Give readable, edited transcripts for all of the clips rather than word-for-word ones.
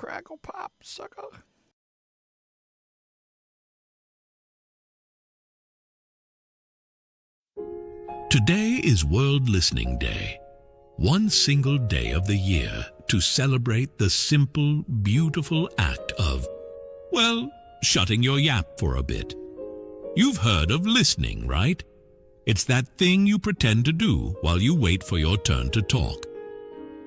crackle pop, sucker. Today is World Listening Day. One single day of the year to celebrate the simple, beautiful act of, well, shutting your yap for a bit. You've heard of listening, right? It's that thing you pretend to do while you wait for your turn to talk.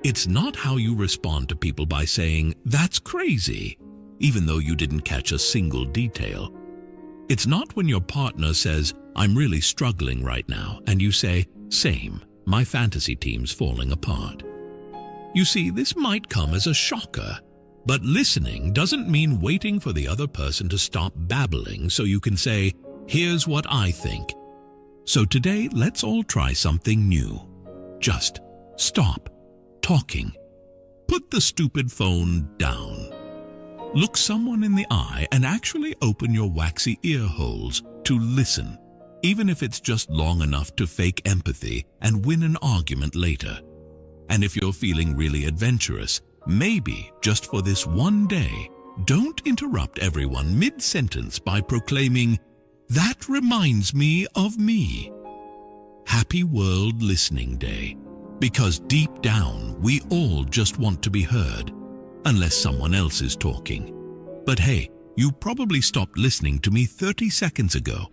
It's not how you respond to people by saying, "That's crazy," even though you didn't catch a single detail. It's not when your partner says, "I'm really struggling right now," and you say, "Same, my fantasy team's falling apart." You see, this might come as a shocker, but listening doesn't mean waiting for the other person to stop babbling so you can say, "Here's what I think." So today, let's all try something new. Just stop talking. Put the stupid phone down. Look someone in the eye and actually open your waxy ear holes to listen, even if it's just long enough to fake empathy and win an argument later. And if you're feeling really adventurous, maybe just for this one day, don't interrupt everyone mid-sentence by proclaiming, "That reminds me of me." Happy World Listening Day, because deep down we all just want to be heard, unless someone else is talking. But hey, you probably stopped listening to me 30 seconds ago.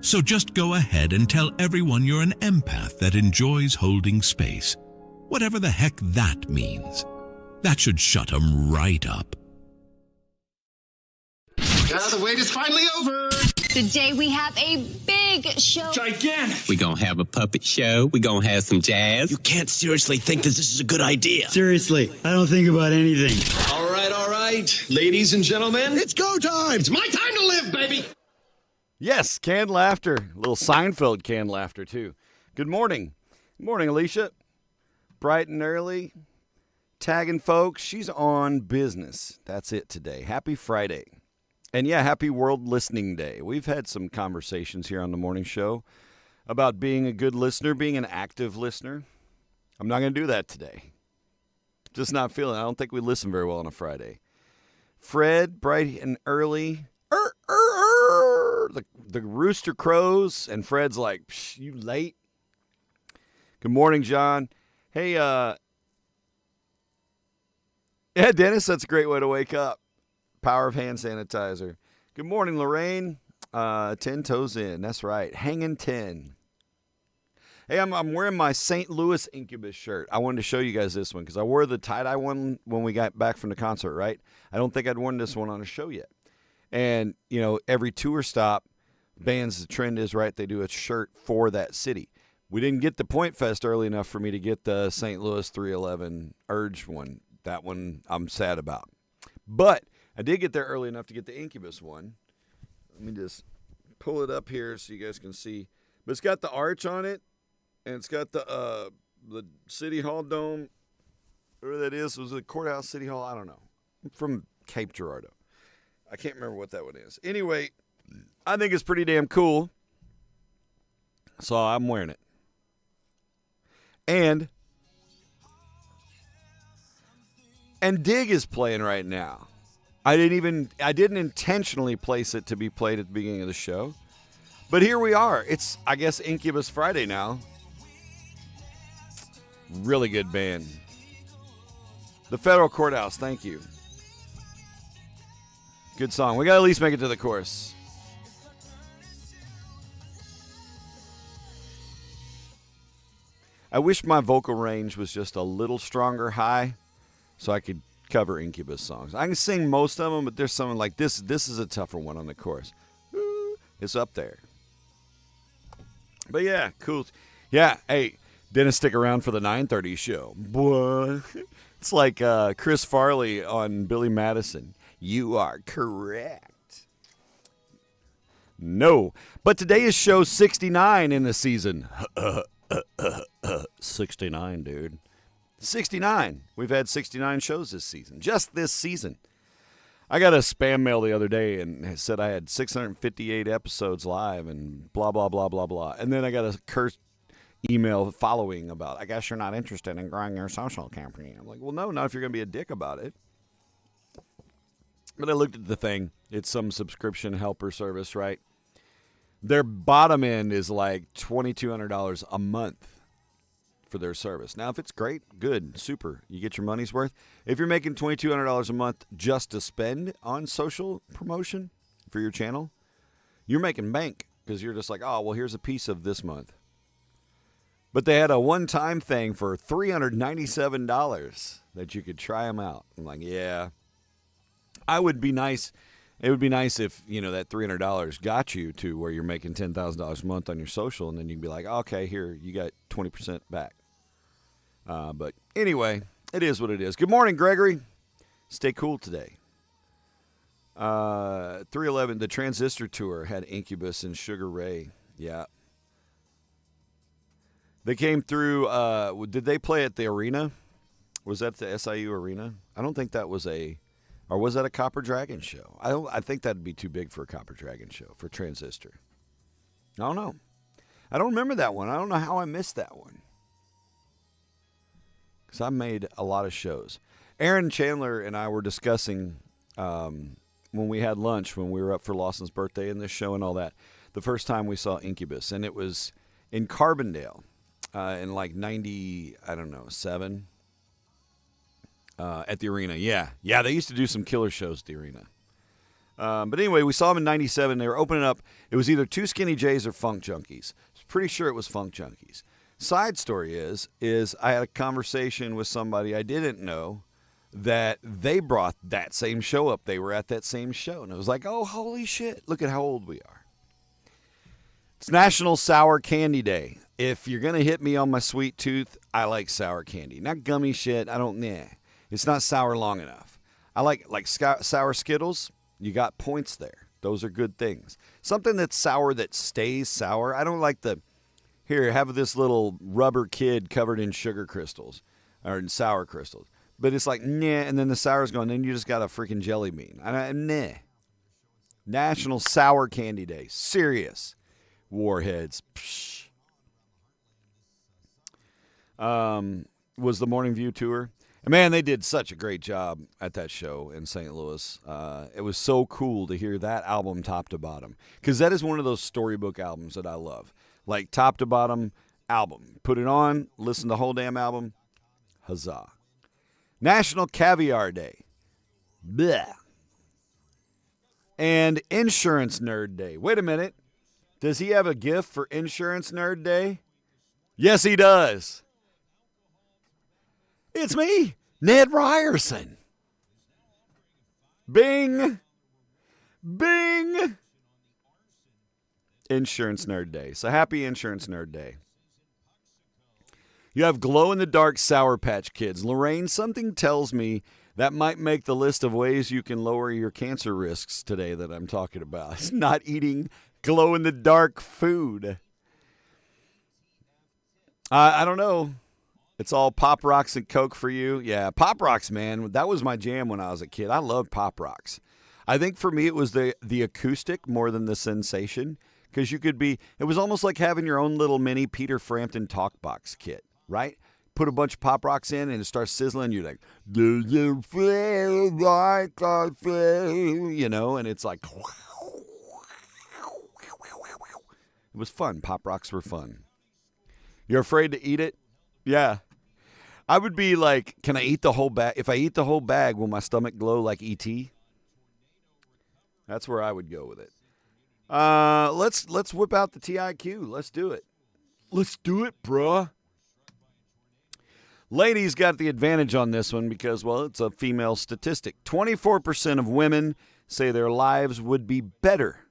So just go ahead and tell everyone you're an empath that enjoys holding space. Whatever the heck that means. That should shut 'em right up. The wait is finally over. Today we have a big show. Gigantic. We gonna have a puppet show. We gonna have some jazz. You can't seriously think that this is a good idea. Seriously, I don't think about anything. All right. Ladies and gentlemen, It's go time. it's my time to live, baby. Yes, canned laughter. A little Seinfeld canned laughter, too. Good morning. Good morning, Alicia. Bright and early. Tagging folks. She's on business. That's it today. Happy Friday. And yeah, happy World Listening Day. We've had some conversations here on the morning show about being a good listener, being an active listener. I'm not going to do that today. Just not feeling it. I don't think we listen very well on a Friday. Fred, bright and early. The rooster crows, and Fred's like, "Psh, you late?" Good morning, John. Hey, yeah, Dennis, that's a great way to wake up. Power of hand sanitizer. Good morning, Lorraine. 10 toes in. That's right. Hanging 10. Hey, I'm wearing my St. Louis Incubus shirt. I wanted to show you guys this one because I wore the tie-dye one when we got back from the concert, right? I don't think I'd worn this one on a show yet. And, you know, every tour stop, bands, the trend is, right, they do a shirt for that city. We didn't get the Point Fest early enough for me to get the St. Louis 311 Urge one. That one I'm sad about. But I did get there early enough to get the Incubus one. Let me just pull it up here so you guys can see. But it's got the arch on it, and it's got the City Hall dome. Whatever that is. Was it Courthouse City Hall? I don't know. I'm from Cape Girardeau. I can't remember what that one is. Anyway, I think it's pretty damn cool. So I'm wearing it. And Dig is playing right now. I didn't intentionally place it to be played at the beginning of the show. But here we are. It's, I guess, Incubus Friday now. Really good band. The Federal Courthouse, thank you. Good song. We got to at least make it to the chorus. I wish my vocal range was just a little stronger high so I could cover Incubus songs. I can sing most of them, but there's something like this. This is a tougher one on the chorus. It's up there. But yeah, cool. Yeah, hey, Dennis, stick around for the 9:30 show. Boy, it's like Chris Farley on Billy Madison. You are correct. No, but today is show 69 in the season. 69, dude. 69. We've had 69 shows this season. Just this season. I got a spam mail the other day and it said I had 658 episodes live and blah, blah, blah, blah, blah. And then I got a cursed email following about, I guess you're not interested in growing your social campaign. I'm like, well, no, not if you're going to be a dick about it. But I looked at the thing. It's some subscription helper service, right? Their bottom end is like $2,200 a month for their service. Now, if it's great, good, super. You get your money's worth. If you're making $2,200 a month just to spend on social promotion for your channel, you're making bank because you're just like, oh, well, here's a piece of this month. But they had a one-time thing for $397 that you could try them out. I'm like, yeah. It would be nice if, that $300 got you to where you're making $10,000 a month on your social, and then you can be like, okay, here, you got 20% back. But anyway, it is what it is. Good morning, Gregory. Stay cool today. 311, the Transistor Tour had Incubus and Sugar Ray. Yeah. They came through, did they play at the arena? Was that the SIU arena? I don't think that was or was that a Copper Dragon show? I think that'd be too big for a Copper Dragon show, for Transistor. I don't know. I don't remember that one. I don't know how I missed that one. Because I made a lot of shows. Aaron Chandler and I were discussing when we had lunch, when we were up for Lawson's birthday and this show and all that, the first time we saw Incubus. And it was in Carbondale in like 7 at the arena. Yeah, they used to do some killer shows at the arena. But anyway, we saw them in 97. They were opening up. It was either Two Skinny Jays or Funk Junkies. I was pretty sure it was Funk Junkies. Side story is I had a conversation with somebody I didn't know that they brought that same show up. They were at that same show. And it was like, oh, holy shit, look at how old we are. It's National Sour Candy Day. If you're going to hit me on my sweet tooth, I like sour candy. Not gummy shit. It's not sour long enough. I like sour Skittles. You got points there. Those are good things. Something that's sour that stays sour. I don't like here, have this little rubber kid covered in sugar crystals or in sour crystals. But it's like, nah, and then the sour's gone, then you just got a freaking jelly bean. Nah. National Sour Candy Day. Serious. Warheads. Psh. Was the Morning View tour. And man, they did such a great job at that show in St. Louis. It was so cool to hear that album top to bottom. Because that is one of those storybook albums that I love. Like top to bottom album. Put it on, listen to the whole damn album. Huzzah. National Caviar Day. Blech. And Insurance Nerd Day. Wait a minute. Does he have a gift for Insurance Nerd Day? Yes, he does. It's me, Ned Ryerson. Bing. Bing. Insurance Nerd Day. So happy Insurance Nerd Day. You have glow-in-the-dark Sour Patch Kids. Lorraine, something tells me that might make the list of ways you can lower your cancer risks today that I'm talking about. It's not eating glow-in-the-dark food. I don't know. It's all Pop Rocks and Coke for you. Yeah, Pop Rocks, man. That was my jam when I was a kid. I loved Pop Rocks. I think for me it was the acoustic more than the sensation. Because it was almost like having your own little mini Peter Frampton talk box kit, right? Put a bunch of Pop Rocks in and it starts sizzling. You're like, do you feel like I feel? And it's like, it was fun. Pop Rocks were fun. You're afraid to eat it? Yeah. I would be like, can I eat the whole bag? If I eat the whole bag, will my stomach glow like E.T.? That's where I would go with it. Let's whip out the TIQ. Let's do it. Let's do it, bruh. Ladies got the advantage on this one because, well, it's a female statistic. 24% of women say their lives would be better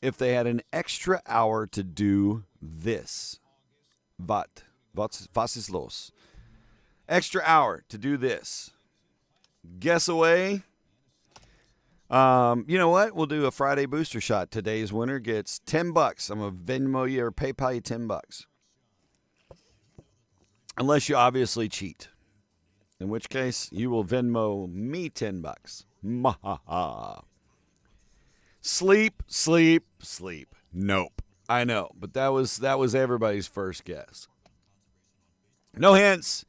if they had an extra hour to do this. Was ist los? Extra hour to do this. Guess away. You know what? We'll do a Friday booster shot. Today's winner gets $10. I'm going to Venmo you or PayPal you $10. Unless you obviously cheat. In which case, you will Venmo me $10. Mahaha. Sleep, sleep, sleep. Nope. I know, but that was everybody's first guess. No hints.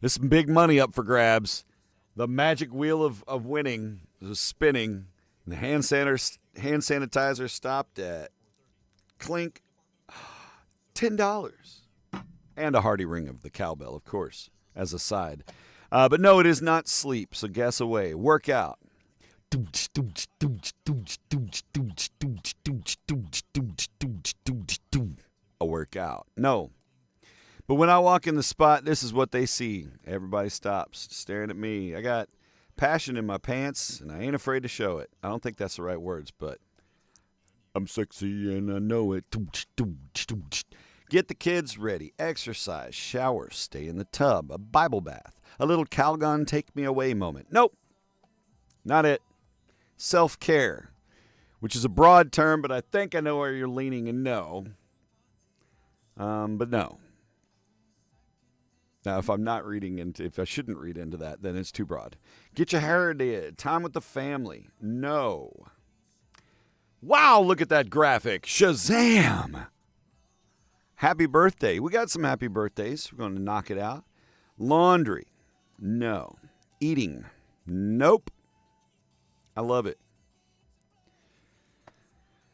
There's some big money up for grabs. The magic wheel of winning is spinning. And the hand sanitizer stopped at clink, $10. And a hearty ring of the cowbell, of course, as a side. But no, it is not sleep, so guess away. Workout. A workout. No. But when I walk in the spot, this is what they see. Everybody stops staring at me. I got passion in my pants, and I ain't afraid to show it. I don't think that's the right words, but I'm sexy and I know it. Get the kids ready. Exercise, shower, stay in the tub, a Bible bath, a little Calgon take me away moment. Nope. Not it. Self-care, which is a broad term, but I think I know where you're leaning and no. But no. Now, if if I shouldn't read into that, then it's too broad. Get your hair did. Time with the family. No. Wow, look at that graphic. Shazam! Happy birthday. We got some happy birthdays. We're going to knock it out. Laundry. No. Eating. Nope. I love it.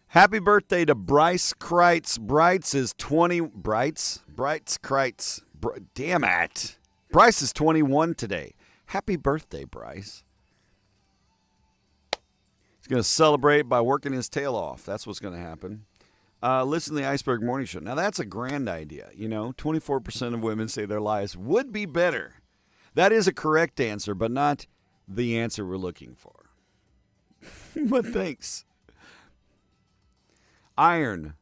Happy birthday to Bryce Kreitz. Bryce is 20. Bryce Kreitz. Damn it. Bryce is 21 today. Happy birthday, Bryce. He's going to celebrate by working his tail off. That's what's going to happen. Listen to the Iceburg Morning Show. Now, that's a grand idea. 24% of women say their lives would be better. That is a correct answer, but not the answer we're looking for. But thanks. Iron.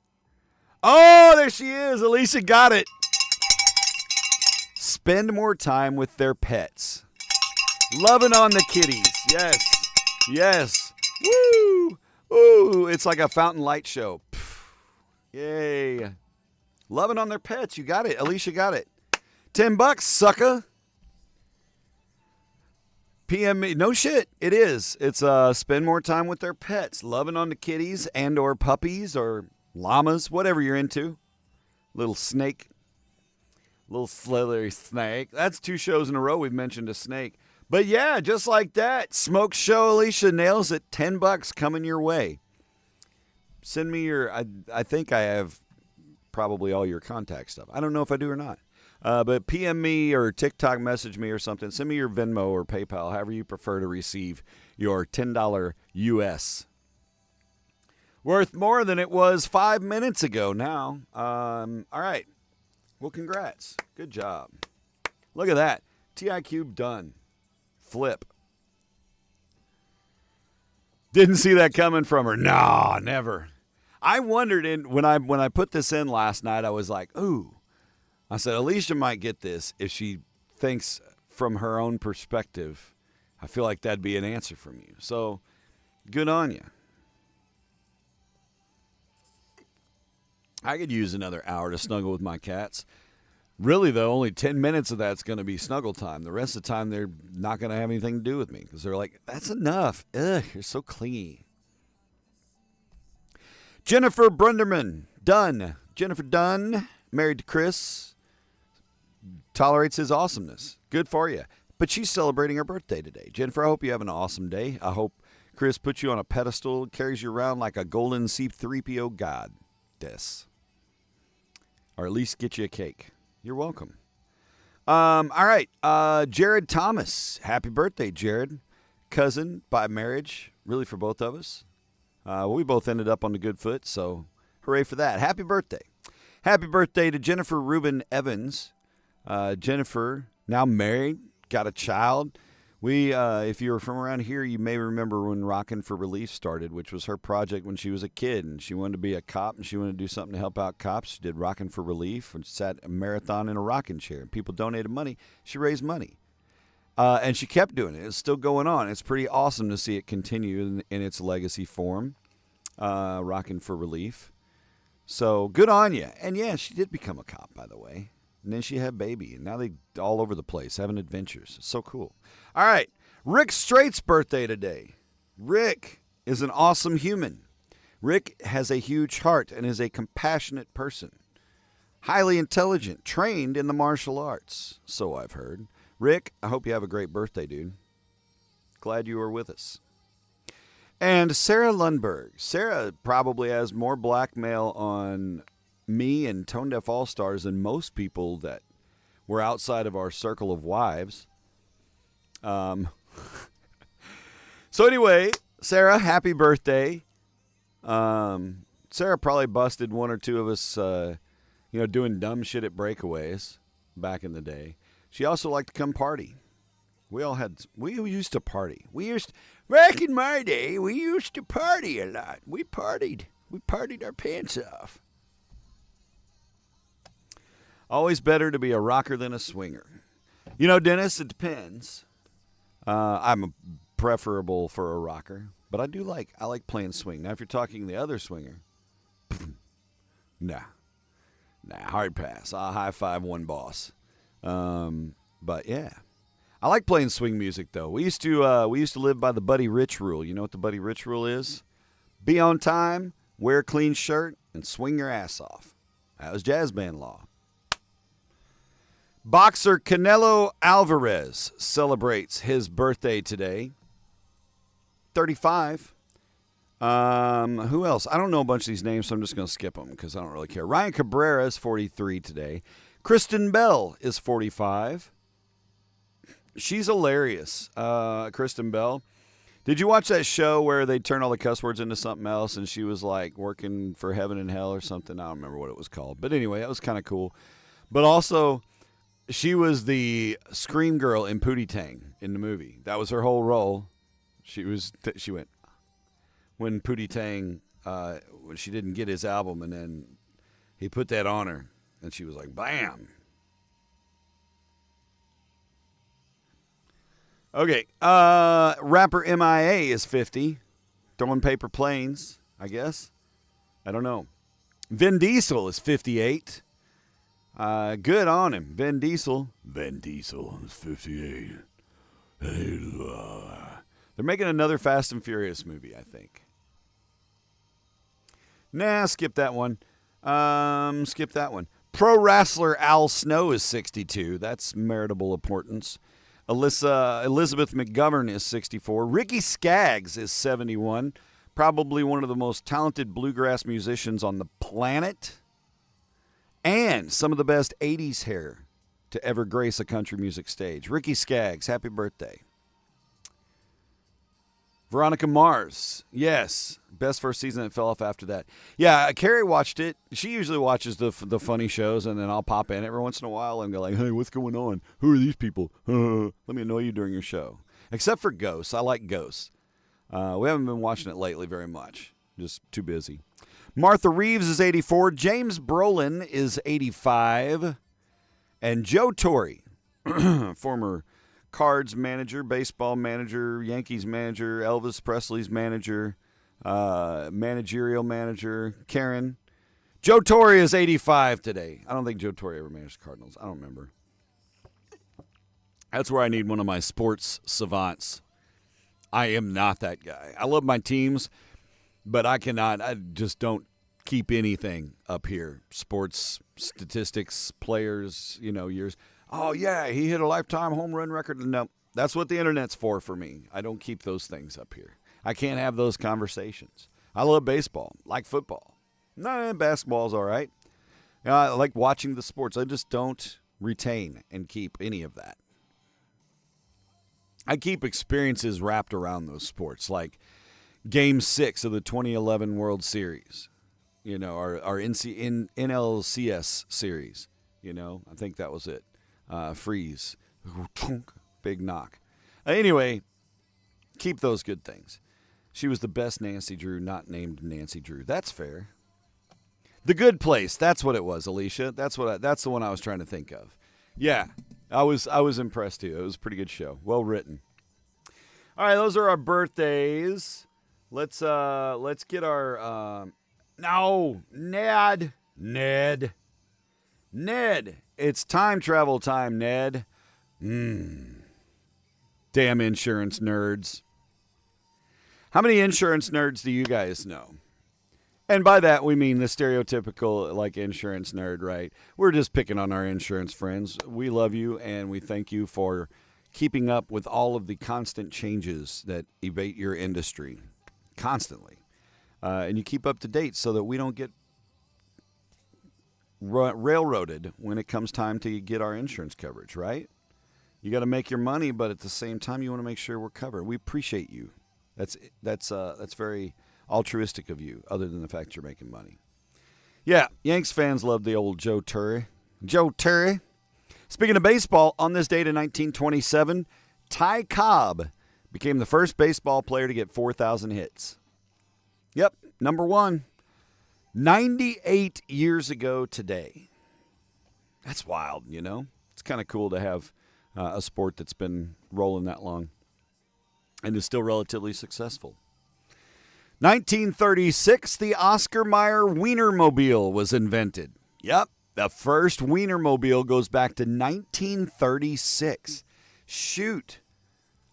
Oh, there she is. Alicia got it. Spend more time with their pets. Loving on the kitties. Yes. Yes. Woo. Ooh, it's like a fountain light show. Pff. Yay. Loving on their pets. You got it. Alicia got it. $10, sucker. PM me. No shit. It is. It's spend more time with their pets. Loving on the kitties and or puppies or llamas, whatever you're into. Little snake. Little slithery snake. That's 2 shows in a row we've mentioned a snake. But yeah, just like that. Smoke Show Alicia nails it. $10 coming your way. Send me your, I think I have probably all your contact stuff. I don't know if I do or not. But PM me or TikTok message me or something. Send me your Venmo or PayPal, however you prefer to receive your $10 US. Worth more than it was 5 minutes ago now. All right. Well, congrats. Good job. Look at that. TI Cube done. Flip. Didn't see that coming from her. Nah, never. I wondered when I put this in last night, I was like, ooh. I said, Alicia might get this if she thinks from her own perspective. I feel like that'd be an answer from you. So, good on you. I could use another hour to snuggle with my cats. Really, though, only 10 minutes of that's going to be snuggle time. The rest of the time, they're not going to have anything to do with me because they're like, that's enough. Ugh, you're so clingy. Jennifer Brunderman, Dunn. Jennifer Dunn, married to Chris, tolerates his awesomeness. Good for you. But she's celebrating her birthday today. Jennifer, I hope you have an awesome day. I hope Chris puts you on a pedestal, carries you around like a golden C-3PO goddess. Or at least get you a cake. You're welcome. All right. Jared Thomas. Happy birthday, Jared. Cousin by marriage, really for both of us. We both ended up on the good foot, so hooray for that. Happy birthday. Happy birthday to Jennifer Rubin Evans. Jennifer, now married, got a child. If you were from around here, you may remember when Rockin' for Relief started, which was her project when she was a kid, and she wanted to be a cop, and she wanted to do something to help out cops. She did Rockin' for Relief and sat a marathon in a rocking chair. People donated money. She raised money. And she kept doing it. It's still going on. It's pretty awesome to see it continue in its legacy form, Rockin' for Relief. So good on you. And yeah, she did become a cop, by the way. And then she had a baby, and now they all over the place having adventures. It's so cool. All right, Rick Straight's birthday today. Rick is an awesome human. Rick has a huge heart and is a compassionate person. Highly intelligent, trained in the martial arts, so I've heard. Rick, I hope you have a great birthday, dude. Glad you were with us. And Sarah Lundberg. Sarah probably has more blackmail on me and Tone Deaf All-Stars than most people that were outside of our circle of wives. So anyway, Sarah, happy birthday. Sarah probably busted one or two of us, doing dumb shit at breakaways back in the day. She also liked to come party. We used to party. Back in my day, we used to party a lot. We partied our pants off. Always better to be a rocker than a swinger. Dennis, it depends. I'm preferable for a rocker, but I like playing swing. Now, if you're talking the other swinger, nah, hard pass. I'll high five one boss. But yeah, I like playing swing music though. We used to live by the Buddy Rich rule. You know what the Buddy Rich rule is? Be on time, wear a clean shirt, and swing your ass off. That was jazz band law. Boxer Canelo Alvarez celebrates his birthday today. 35. Who else? I don't know a bunch of these names, so I'm just going to skip them because I don't really care. Ryan Cabrera is 43 today. Kristen Bell is 45. She's hilarious, Kristen Bell. Did you watch that show where they turn all the cuss words into something else and she was like working for Heaven and Hell or something? I don't remember what it was called. But anyway, that was kind of cool. But also, she was the scream girl in Pootie Tang in the movie. That was her whole role. She went when Pootie Tang, when she didn't get his album, and then he put that on her, and she was like, bam. Okay, rapper MIA is 50. Throwing paper planes, I guess. I don't know. Vin Diesel is 58. Good on him. Vin Diesel. Vin Diesel is 58. They're making another Fast and Furious movie, I think. Nah, skip that one. Pro wrestler Al Snow is 62. That's meritable importance. Elizabeth McGovern is 64. Ricky Skaggs is 71. Probably one of the most talented bluegrass musicians on the planet. And some of the best 80s hair to ever grace a country music stage. Ricky Skaggs, happy birthday. Veronica Mars, yes. Best first season, it fell off after that. Yeah, Carrie watched it. She usually watches the funny shows, and then I'll pop in every once in a while and go like, hey, what's going on? Who are these people? Let me annoy you during your show. Except for Ghosts. I like Ghosts. We haven't been watching it lately very much. Just too busy. Martha Reeves is 84. James Brolin is 85. And Joe Torre, former Cards manager, baseball manager, Yankees manager, Elvis Presley's manager, managerial manager, Karen. Joe Torre is 85 today. I don't think Joe Torre ever managed the Cardinals. I don't remember. That's where I need one of my sports savants. I am not that guy. I love my teams, but I just don't keep anything up here. Sports, statistics, players, years. Oh, yeah, he hit a lifetime home run record. No, that's what the internet's for me. I don't keep those things up here. I can't have those conversations. I love baseball, like football. No, basketball's all right. I like watching the sports. I just don't retain and keep any of that. I keep experiences wrapped around those sports, like Game 6 of the 2011 World Series, our NLCS series. I think that was it. Freeze. Big knock. Anyway, keep those good things. She was the best Nancy Drew, not named Nancy Drew. That's fair. The Good Place. That's what it was, Alicia. That's the one I was trying to think of. Yeah, I was impressed too. It was a pretty good show. Well written. All right, those are our birthdays. Let's get our Ned. It's time travel time, Ned. Damn insurance nerds. How many insurance nerds do you guys know? And by that, we mean the stereotypical, insurance nerd, right? We're just picking on our insurance friends. We love you, and we thank you for keeping up with all of the constant changes that evade your industry. constantly. And you keep up to date so that we don't get railroaded when it comes time to get our insurance coverage, right? You got to make your money, but at the same time, you want to make sure we're covered. We appreciate you. That's very altruistic of you, other than the fact you're making money. Yeah, Yanks fans love the old Joe Torre. Joe Torre. Speaking of baseball, on this date in 1927, Ty Cobb became the first baseball player to get 4,000 hits. Yep, number one. 98 years ago today. That's wild, you know? It's kind of cool to have a sport that's been rolling that long and is still relatively successful. 1936, the Oscar Mayer Wienermobile was invented. Yep, the first Wienermobile goes back to 1936. Shoot,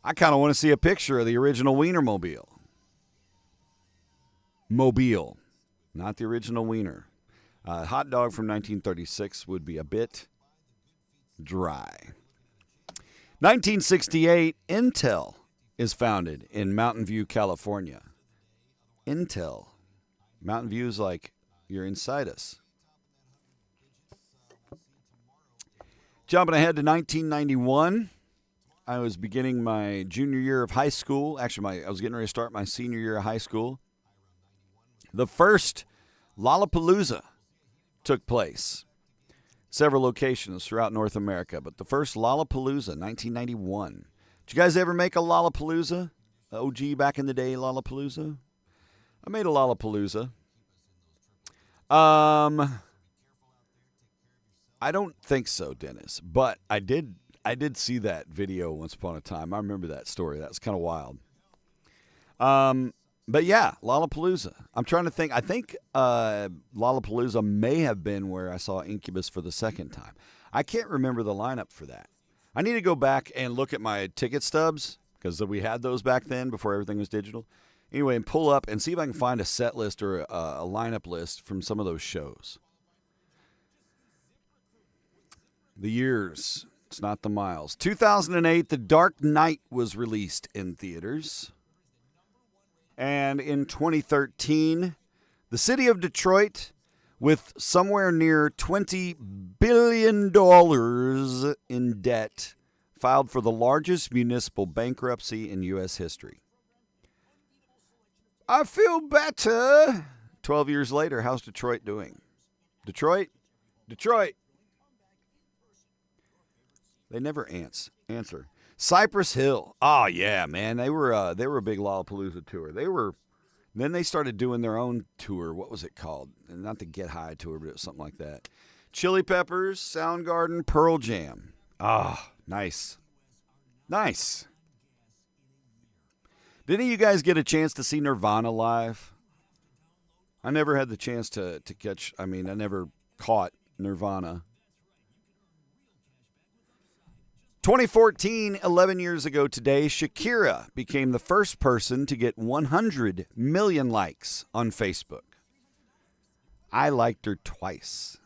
I kind of want to see a picture of the original Wienermobile. Mobile, not the original wiener. Hot dog from 1936 would be a bit dry. 1968, Intel is founded in Mountain View, California. Intel. Mountain View is like you're inside us. Jumping ahead to 1991, I was beginning my junior year of high school. Actually, I was getting ready to start my senior year of high school. The first Lollapalooza took place. Several locations throughout North America, but the first Lollapalooza, 1991. Did you guys ever make a Lollapalooza? OG back in the day, Lollapalooza? I made a Lollapalooza. I don't think so, Dennis, but I did see that video once upon a time. I remember that story. That was kind of wild. But yeah, Lollapalooza. I'm trying to think. I think Lollapalooza may have been where I saw Incubus for the second time. I can't remember the lineup for that. I need to go back and look at my ticket stubs because we had those back then before everything was digital. Anyway, and pull up and see if I can find a set list or a lineup list from some of those shows. The years. It's not the miles. 2008, The Dark Knight was released in theaters. And in 2013, the city of Detroit, with somewhere near $20 billion in debt, filed for the largest municipal bankruptcy in U.S. history. I feel better. 12 years later, how's Detroit doing? Detroit. They never answer. Cypress Hill. Oh yeah, man. They were a big Lollapalooza tour. Then they started doing their own tour. What was it called? Not the Get High tour, but it was something like that. Chili Peppers, Soundgarden, Pearl Jam. Ah, nice. Nice. Did any of you guys get a chance to see Nirvana live? I never had the chance to catch. I never caught Nirvana. 2014, 11 years ago today, Shakira became the first person to get 100 million likes on Facebook. I liked her twice.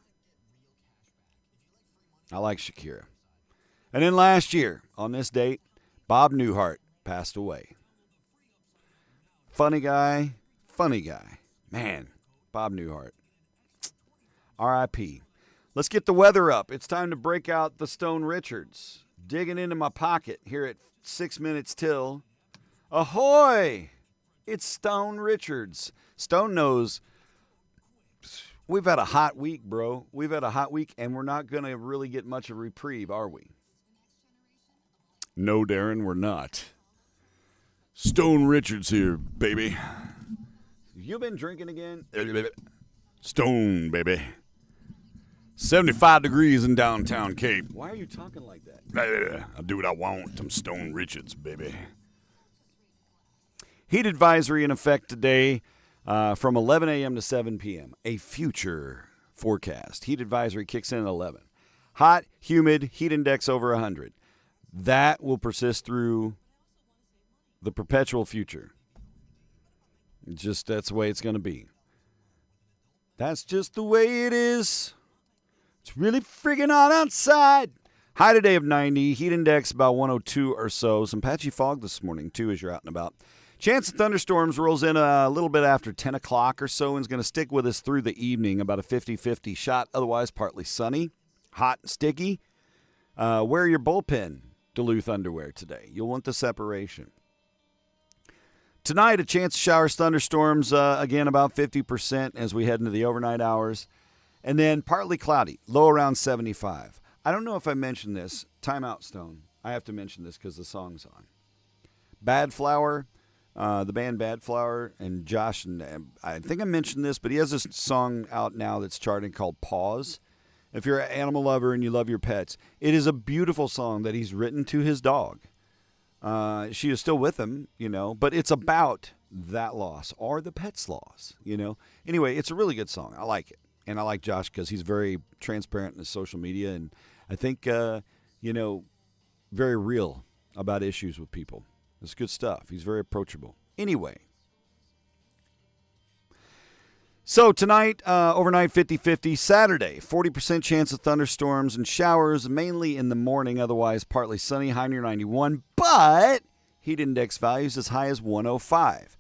I like Shakira. And then last year, on this date, Bob Newhart passed away. Funny guy. Man, Bob Newhart. R.I.P. Let's get the weather up. It's time to break out the Stone Richards. Digging into my pocket here at 6 minutes till. Ahoy! It's Stone Richards. Stone knows we've had a hot week, bro. We've had a hot week, and we're not going to really get much of a reprieve, are we? No, Darren, we're not. Stone Richards here, baby. You been drinking again? Stone, baby. 75 degrees in downtown Cape. Why are you talking like that? I do what I want. I'm Stone Richards, baby. Heat advisory in effect today from 11 a.m. to 7 p.m. A future forecast. Heat advisory kicks in at 11. Hot, humid, heat index over 100. That will persist through the perpetual future. That's the way it's going to be. That's just the way it is. It's really friggin' hot outside. High today of 90. Heat index about 102 or so. Some patchy fog this morning, too, as you're out and about. Chance of thunderstorms rolls in a little bit after 10 o'clock or so and is going to stick with us through the evening, about a 50-50 shot. Otherwise, partly sunny, hot and sticky. Wear your bullpen Duluth underwear today. You'll want the separation. Tonight, a chance of showers, thunderstorms, again about 50% as we head into the overnight hours. And then partly cloudy, low around 75. I don't know if I mentioned this. Time out, Stone. I have to mention this because the song's on. Bad Flower, the band Bad Flower, and Josh, and I think I mentioned this, but he has this song out now that's charting called Pause. If you're an animal lover and you love your pets, it is a beautiful song that he's written to his dog. She is still with him, but it's about that loss or the pet's loss, Anyway, it's a really good song. I like it. And I like Josh because he's very transparent in his social media and I think, very real about issues with people. It's good stuff. He's very approachable. Anyway. So tonight, overnight 50-50. Saturday, 40% chance of thunderstorms and showers, mainly in the morning. Otherwise, partly sunny, high near 91. But heat index values as high as 105.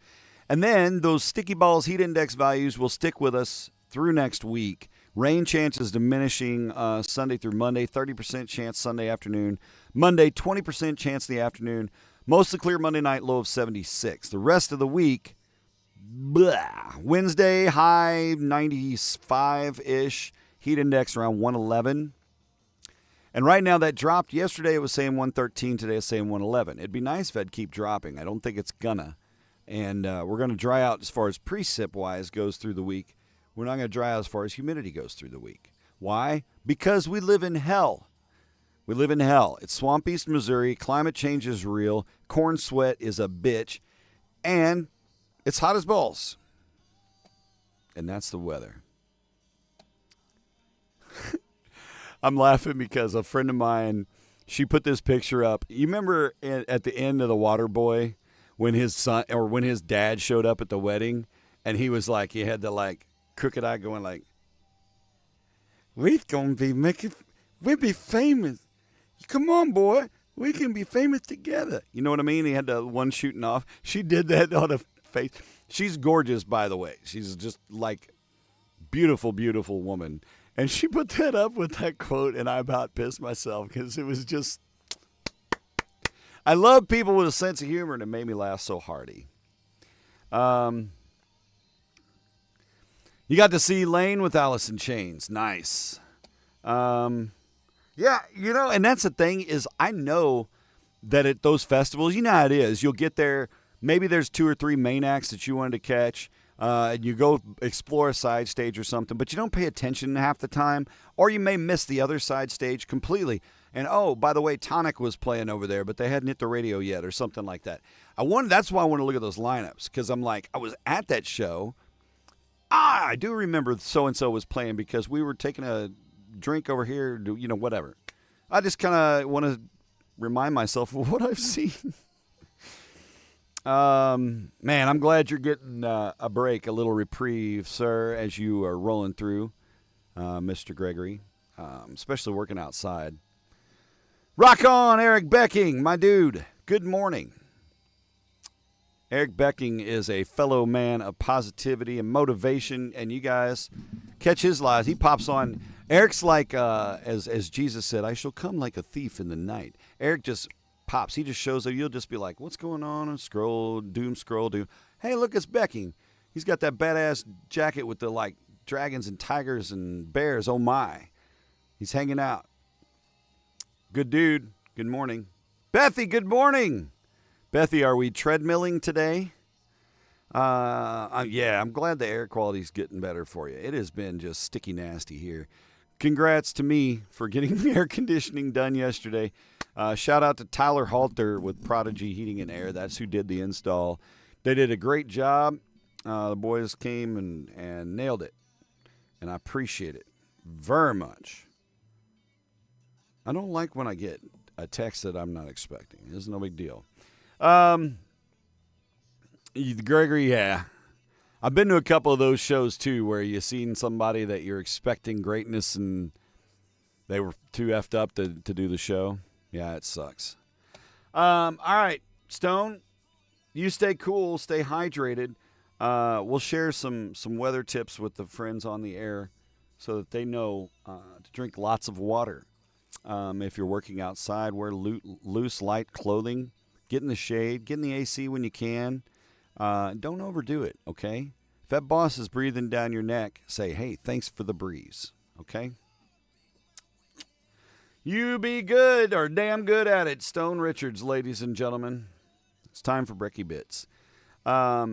And then those sticky balls heat index values will stick with us through next week. Rain chances diminishing Sunday through Monday. 30% chance Sunday afternoon. Monday, 20% chance in the afternoon. Mostly clear Monday night, low of 76. The rest of the week, blah. Wednesday, high 95-ish. Heat index around 111. And right now that dropped. Yesterday it was saying 113. Today it's saying 111. It'd be nice if it'd keep dropping. I don't think it's gonna. And we're going to dry out as far as precip-wise goes through the week. We're not going to dry out as far as humidity goes through the week. Why? Because we live in hell. We live in hell. It's swamp east Missouri. Climate change is real. Corn sweat is a bitch. And it's hot as balls. And that's the weather. I'm laughing because a friend of mine, she put this picture up. You remember at the end of The Water Boy when his son or when his dad showed up at the wedding and he was like, he had the like crooked eye going like, we're going to we'll be famous. Come on, boy. We can be famous together. You know what I mean? He had the one shooting off. She did that on her face. She's gorgeous, by the way. She's just like beautiful, beautiful woman. And she put that up with that quote, and I about pissed myself because it was just, I love people with a sense of humor, and it made me laugh so hearty. You got to see Lane with Alice in Chains. Nice. Yeah, and that's the thing is I know that at those festivals, you know how it is. You'll get there, maybe there's 2 or 3 main acts that you wanted to catch, and you go explore a side stage or something, but you don't pay attention half the time, or you may miss the other side stage completely. And, oh, by the way, Tonic was playing over there, but they hadn't hit the radio yet or something like that. That's why I want to look at those lineups, because I'm like, I was at that show. I do remember so-and-so was playing because we were taking a drink over here, whatever. I just kind of want to remind myself of what I've seen. Man, I'm glad you're getting a break, a little reprieve, sir, as you are rolling through, Mr. Gregory, especially working outside. Rock on, Eric Becking, my dude. Good morning. Eric Becking is a fellow man of positivity and motivation, and you guys catch his lives. He pops on. Eric's like, as Jesus said, I shall come like a thief in the night. Eric just pops. He just shows up. You'll just be like, what's going on? And scroll, doom. Hey, look, it's Becking. He's got that badass jacket with the, like, dragons and tigers and bears. Oh, my. He's hanging out. Good dude. Good morning. Bethy, good morning. Bethy, are we treadmilling today? Yeah, I'm glad the air quality's getting better for you. It has been just sticky nasty here. Congrats to me for getting the air conditioning done yesterday. Shout out to Tyler Halter with Prodigy Heating and Air. That's who did the install. They did a great job. The boys came and nailed it. And I appreciate it very much. I don't like when I get a text that I'm not expecting. It's no big deal. Gregory, yeah. I've been to a couple of those shows, too, where you've seen somebody that you're expecting greatness and they were too effed up to do the show. Yeah, it sucks. All right, Stone, you stay cool, stay hydrated. We'll share some weather tips with the friends on the air so that they know to drink lots of water. If you're working outside, wear loose, light clothing. Get in the shade. Get in the AC when you can. Don't overdo it, okay? If that boss is breathing down your neck, say, hey, thanks for the breeze, okay? You be good or damn good at it. Stone Richards, ladies and gentlemen. It's time for Brekkie Bits. A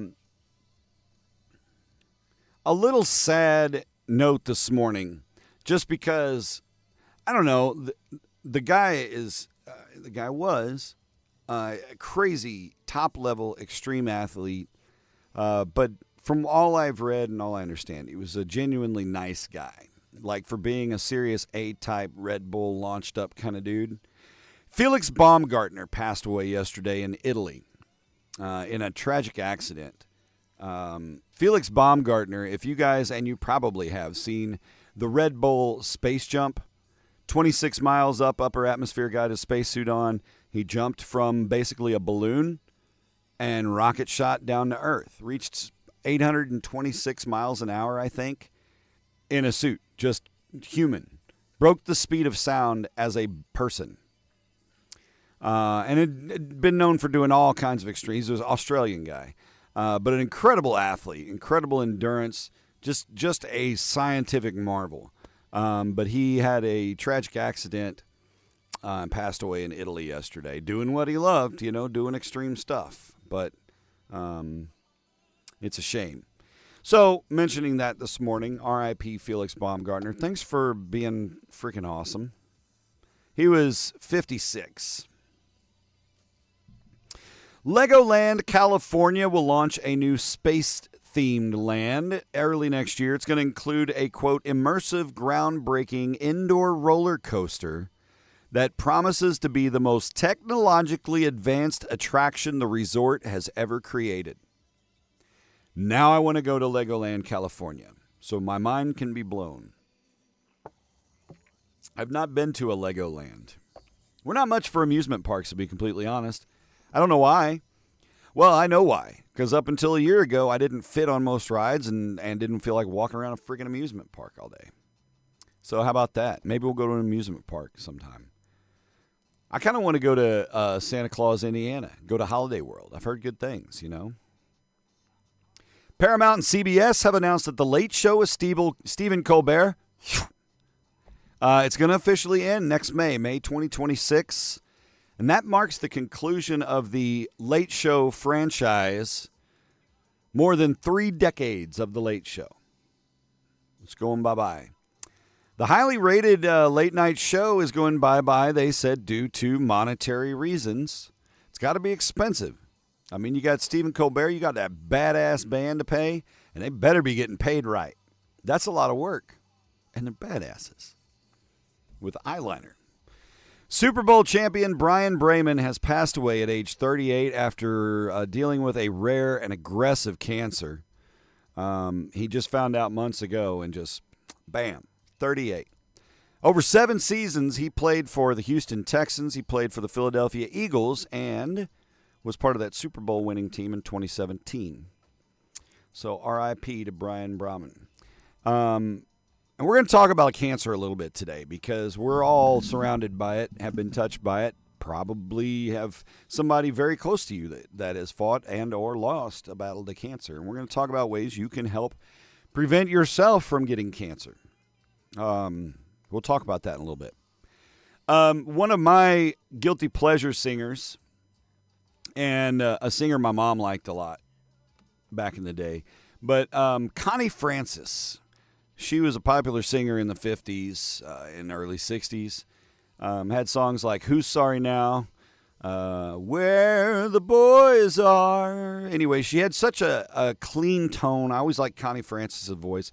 little sad note this morning, just because, I don't know, the guy was a crazy top-level extreme athlete, but from all I've read and all I understand, he was a genuinely nice guy. Like, for being a serious A-type Red Bull launched up kind of dude. Felix Baumgartner passed away yesterday in Italy in a tragic accident. Felix Baumgartner, if you guys, and you probably have seen the Red Bull space jump, 26 miles up, upper atmosphere, got his spacesuit on. He jumped from basically a balloon and rocket shot down to Earth. Reached 826 miles an hour, I think, in a suit, just human. Broke the speed of sound as a person. And had been known for doing all kinds of extremes. He was an Australian guy. But an incredible athlete, incredible endurance, just a scientific marvel. But he had a tragic accident and passed away in Italy yesterday, doing what he loved, doing extreme stuff. But it's a shame. So, mentioning that this morning, R.I.P. Felix Baumgartner. Thanks for being freaking awesome. He was 56. Legoland California will launch a new space-themed land early next year. It's going to include a, quote, immersive, groundbreaking indoor roller coaster that promises to be the most technologically advanced attraction the resort has ever created. Now I want to go to Legoland, California, so my mind can be blown. I've not been to a Legoland. We're not much for amusement parks, to be completely honest. I don't know why. Well, I know why. Because up until a year ago, I didn't fit on most rides and didn't feel like walking around a freaking amusement park all day. So how about that? Maybe we'll go to an amusement park sometime. I kind of want to go to Santa Claus, Indiana. Go to Holiday World. I've heard good things, Paramount and CBS have announced that The Late Show with Stephen Colbert, it's going to officially end next May 2026. And that marks the conclusion of the Late Show franchise. More than 3 decades of The Late Show. It's going bye-bye. The highly rated late night show is going bye-bye, they said, due to monetary reasons. It's got to be expensive. I mean, you got Stephen Colbert, you got that badass band to pay, and they better be getting paid right. That's a lot of work. And they're badasses. With eyeliner. Super Bowl champion Brian Bremen has passed away at age 38 after dealing with a rare and aggressive cancer. He just found out months ago and just, bam, 38. Over 7 seasons, he played for the Houston Texans. He played for the Philadelphia Eagles and was part of that Super Bowl winning team in 2017. So R.I.P. to Brian Bremen. And we're going to talk about cancer a little bit today because we're all surrounded by it, have been touched by it, probably have somebody very close to you that has fought and or lost a battle to cancer. And we're going to talk about ways you can help prevent yourself from getting cancer. We'll talk about that in a little bit. One of my guilty pleasure singers, and a singer my mom liked a lot back in the day, but Connie Francis. She was a popular singer in the 50s and early 60s. Had songs like Who's Sorry Now, Where the Boys Are. Anyway, she had such a clean tone. I always liked Connie Francis' voice.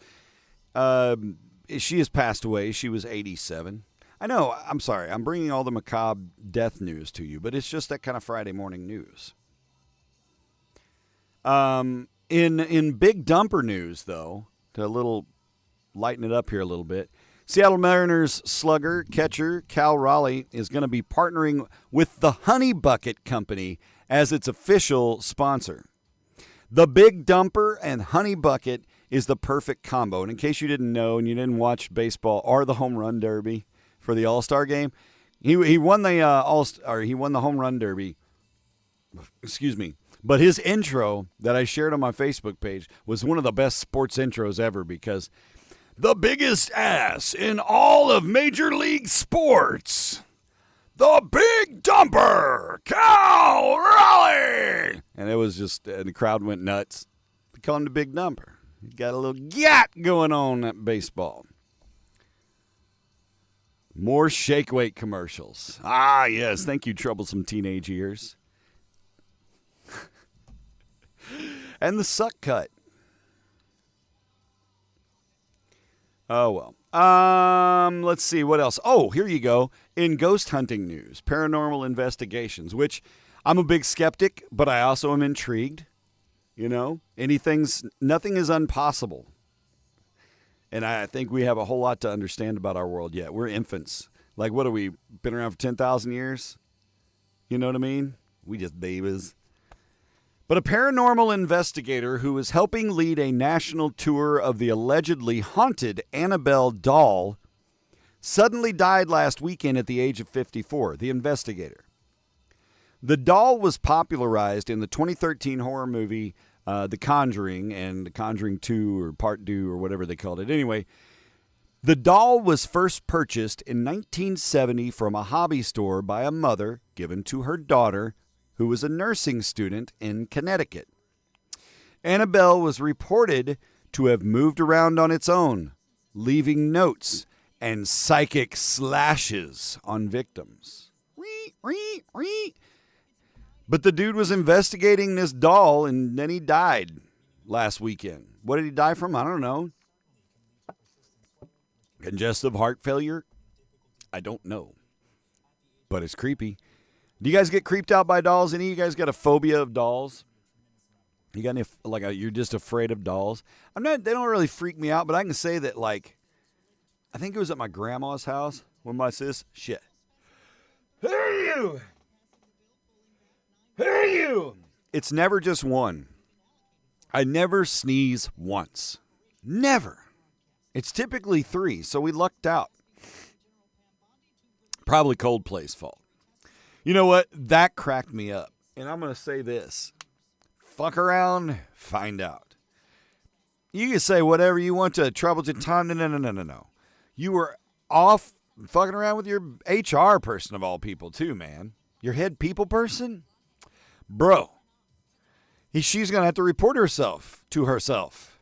She has passed away. She was 87. I know, I'm sorry. I'm bringing all the macabre death news to you, but it's just that kind of Friday morning news. In big dumper news, though, to a little lighten it up here a little bit, Seattle Mariners slugger catcher Cal Raleigh is going to be partnering with the Honey Bucket Company as its official sponsor. The Big Dumper and Honey Bucket is the perfect combo. And in case you didn't know and you didn't watch baseball or the home run derby for the All-Star game, he won the he won the home run derby. Excuse me. But his intro that I shared on my Facebook page was one of the best sports intros ever because the biggest ass in all of Major League Sports, the Big Dumper, Cal Raleigh. And it was just, the crowd went nuts. They call him the Big Dumper. He got a little gat going on at baseball. More shake weight commercials. Ah, yes. Thank you, troublesome teenage years. And the suck cut. Oh, well. Let's see. What else? Oh, here you go. In ghost hunting news, paranormal investigations, which I'm a big skeptic, but I also am intrigued. You know, nothing is impossible. And I think we have a whole lot to understand about our world yet. We're infants. Like, what are we, been around for 10,000 years? You know what I mean? We just babies. But a paranormal investigator who is helping lead a national tour of the allegedly haunted Annabelle doll suddenly died last weekend at the age of 54. The investigator. The doll was popularized in the 2013 horror movie The Conjuring and The Conjuring 2 or Part 2 or whatever they called it. Anyway, the doll was first purchased in 1970 from a hobby store by a mother given to her daughter, who was a nursing student in Connecticut. Annabelle was reported to have moved around on its own, leaving notes and psychic slashes on victims. But the dude was investigating this doll, and then he died last weekend. What did he die from? I don't know. Congestive heart failure? I don't know. But it's creepy. Do you guys get creeped out by dolls? Any of you guys got a phobia of dolls? You got any, you're just afraid of dolls? They don't really freak me out, but I can say that, I think it was at my grandma's house when my sis, shit. Hey, you! Hey, you! It's never just one. I never sneeze once. Never. It's typically 3, so we lucked out. Probably Coldplay's fault. You know what? That cracked me up. And I'm going to say this. Fuck around, find out. You can say whatever you want to troublesome time. No. You were off fucking around with your HR person of all people too, man. Your head people person? Bro. She's going to have to report herself to herself.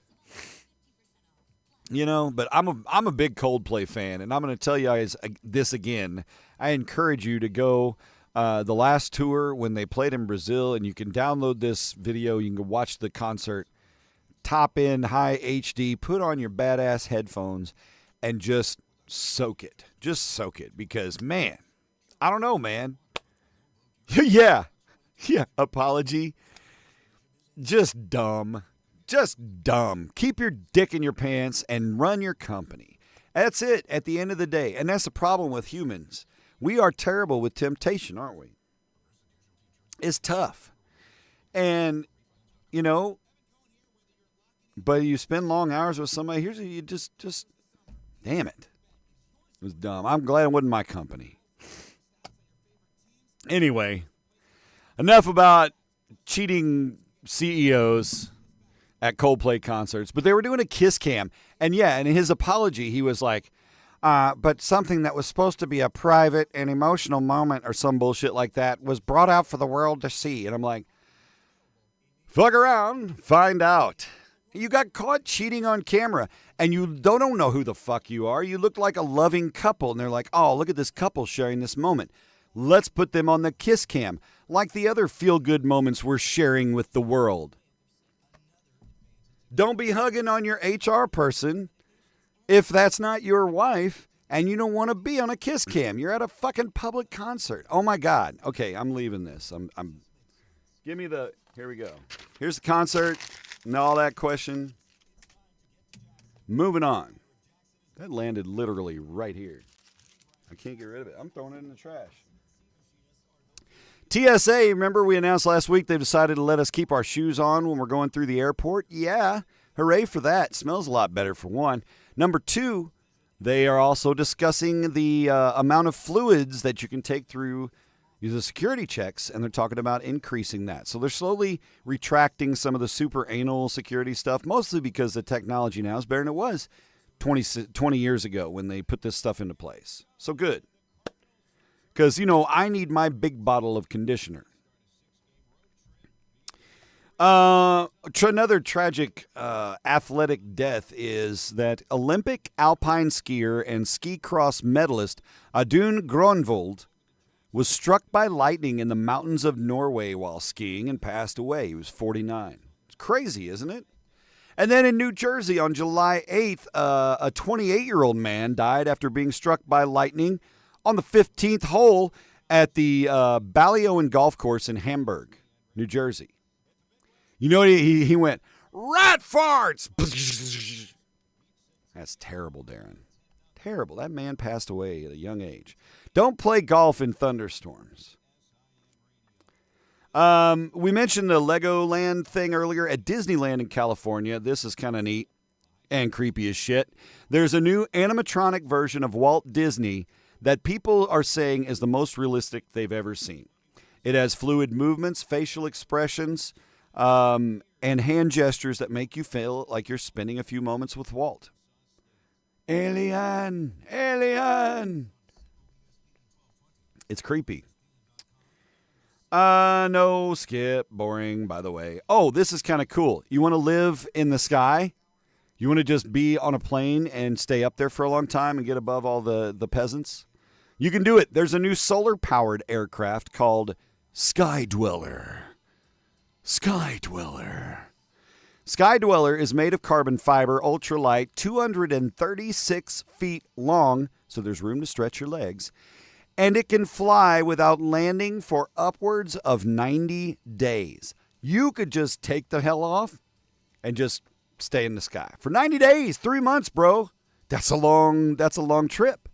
You know, but I'm a big Coldplay fan, and I'm going to tell you guys this again. I encourage you to go the last tour when they played in Brazil, and you can download this video. You can watch the concert, top in, high HD, put on your badass headphones, and just soak it. Just soak it, because, man, I don't know, man. Yeah, apology. Just dumb. Just dumb. Keep your dick in your pants and run your company. That's it at the end of the day. And that's the problem with humans. We are terrible with temptation, aren't we? It's tough. And, you know, but you spend long hours with somebody, you just, damn it. It was dumb. I'm glad it wasn't my company. Anyway, enough about cheating CEOs at Coldplay concerts. But they were doing a kiss cam. And yeah, in his apology, he was like, but something that was supposed to be a private and emotional moment or some bullshit like that was brought out for the world to see. And I'm like, fuck around, find out. You got caught cheating on camera, and you don't know who the fuck you are. You look like a loving couple, and they're like, oh, look at this couple sharing this moment. Let's put them on the kiss cam, like the other feel-good moments we're sharing with the world. Don't be hugging on your HR person if that's not your wife and you don't want to be on a kiss cam. You're at a fucking public concert. Oh, my God. Okay, I'm leaving this. Give me the, here we go. Here's the concert and all that question. Moving on. That landed literally right here. I can't get rid of it. I'm throwing it in the trash. TSA, remember we announced last week they've decided to let us keep our shoes on when we're going through the airport? Yeah, hooray for that. Smells a lot better for one. Number two, they are also discussing the amount of fluids that you can take through the security checks, and they're talking about increasing that. So they're slowly retracting some of the super anal security stuff, mostly because the technology now is better than it was 20 years ago when they put this stuff into place. So good. Because, I need my big bottle of conditioner. Another tragic athletic death is that Olympic alpine skier and ski cross medalist Audun Gronvold was struck by lightning in the mountains of Norway while skiing and passed away. He was 49. It's crazy, isn't it? And then in New Jersey on July 8th, a 28-year-old man died after being struck by lightning on the 15th hole at the Ballyowen Golf Course in Hamburg, New Jersey. You know what he went, rat farts! That's terrible, Darren. Terrible. That man passed away at a young age. Don't play golf in thunderstorms. We mentioned the Legoland thing earlier at Disneyland in California. This is kind of neat and creepy as shit. There's a new animatronic version of Walt Disney that people are saying is the most realistic they've ever seen. It has fluid movements, facial expressions, and hand gestures that make you feel like you're spending a few moments with Walt. Alien! Alien! It's creepy. No, skip. Boring, by the way. Oh, this is kind of cool. You want to live in the sky? You want to just be on a plane and stay up there for a long time and get above all the peasants? You can do it. There's a new solar-powered aircraft called Sky Dweller. Sky Dweller. Sky Dweller is made of carbon fiber, ultralight, 236 feet long, so there's room to stretch your legs, and it can fly without landing for upwards of 90 days. You could just take the hell off and just stay in the sky for 90 days, 3 months, bro. That's a long trip.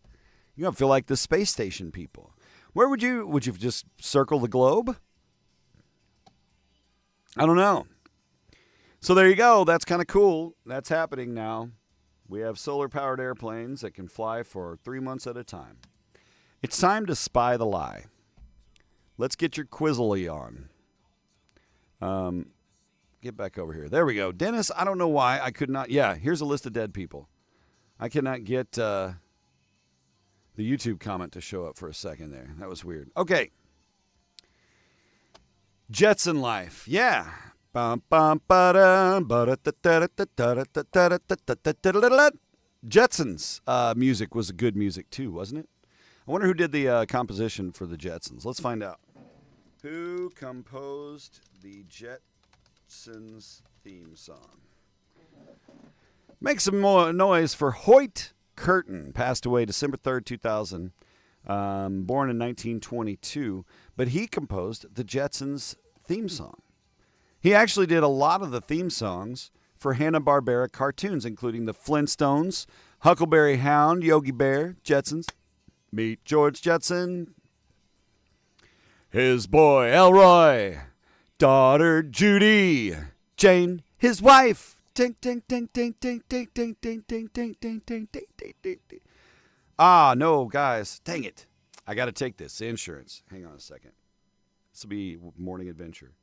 You're going to feel like the space station people. Where would you just circle the globe? I don't know. So there you go. That's kind of cool. That's happening now. We have solar-powered airplanes that can fly for 3 months at a time. It's time to spy the lie. Let's get your Quizzly on. Get back over here. There we go. Dennis, I don't know why I could not. Yeah, here's a list of dead people. I cannot get the YouTube comment to show up for a second there. That was weird. Okay. Jetson life. Yeah. Jetsons music was good music too, wasn't it? I wonder who did the composition for the Jetsons. Let's find out. Who composed the Jetsons theme song? Make some more noise for Hoyt Curtin, passed away December 3rd, 2000, born in 1922, but he composed the Jetsons theme song. He actually did a lot of the theme songs for Hanna-Barbera cartoons, including the Flintstones, Huckleberry Hound, Yogi Bear, Jetsons, Meet George Jetson, his boy Elroy, daughter Judy, Jane, his wife. Ding, ding, ding, ding, ding, ding, ding, ding, ding, ding, ding, ding, ding, ding, ding, ding. Ah, no, guys. Dang it. I got to take this. Insurance. Hang on a second. This will be Morning Adventure.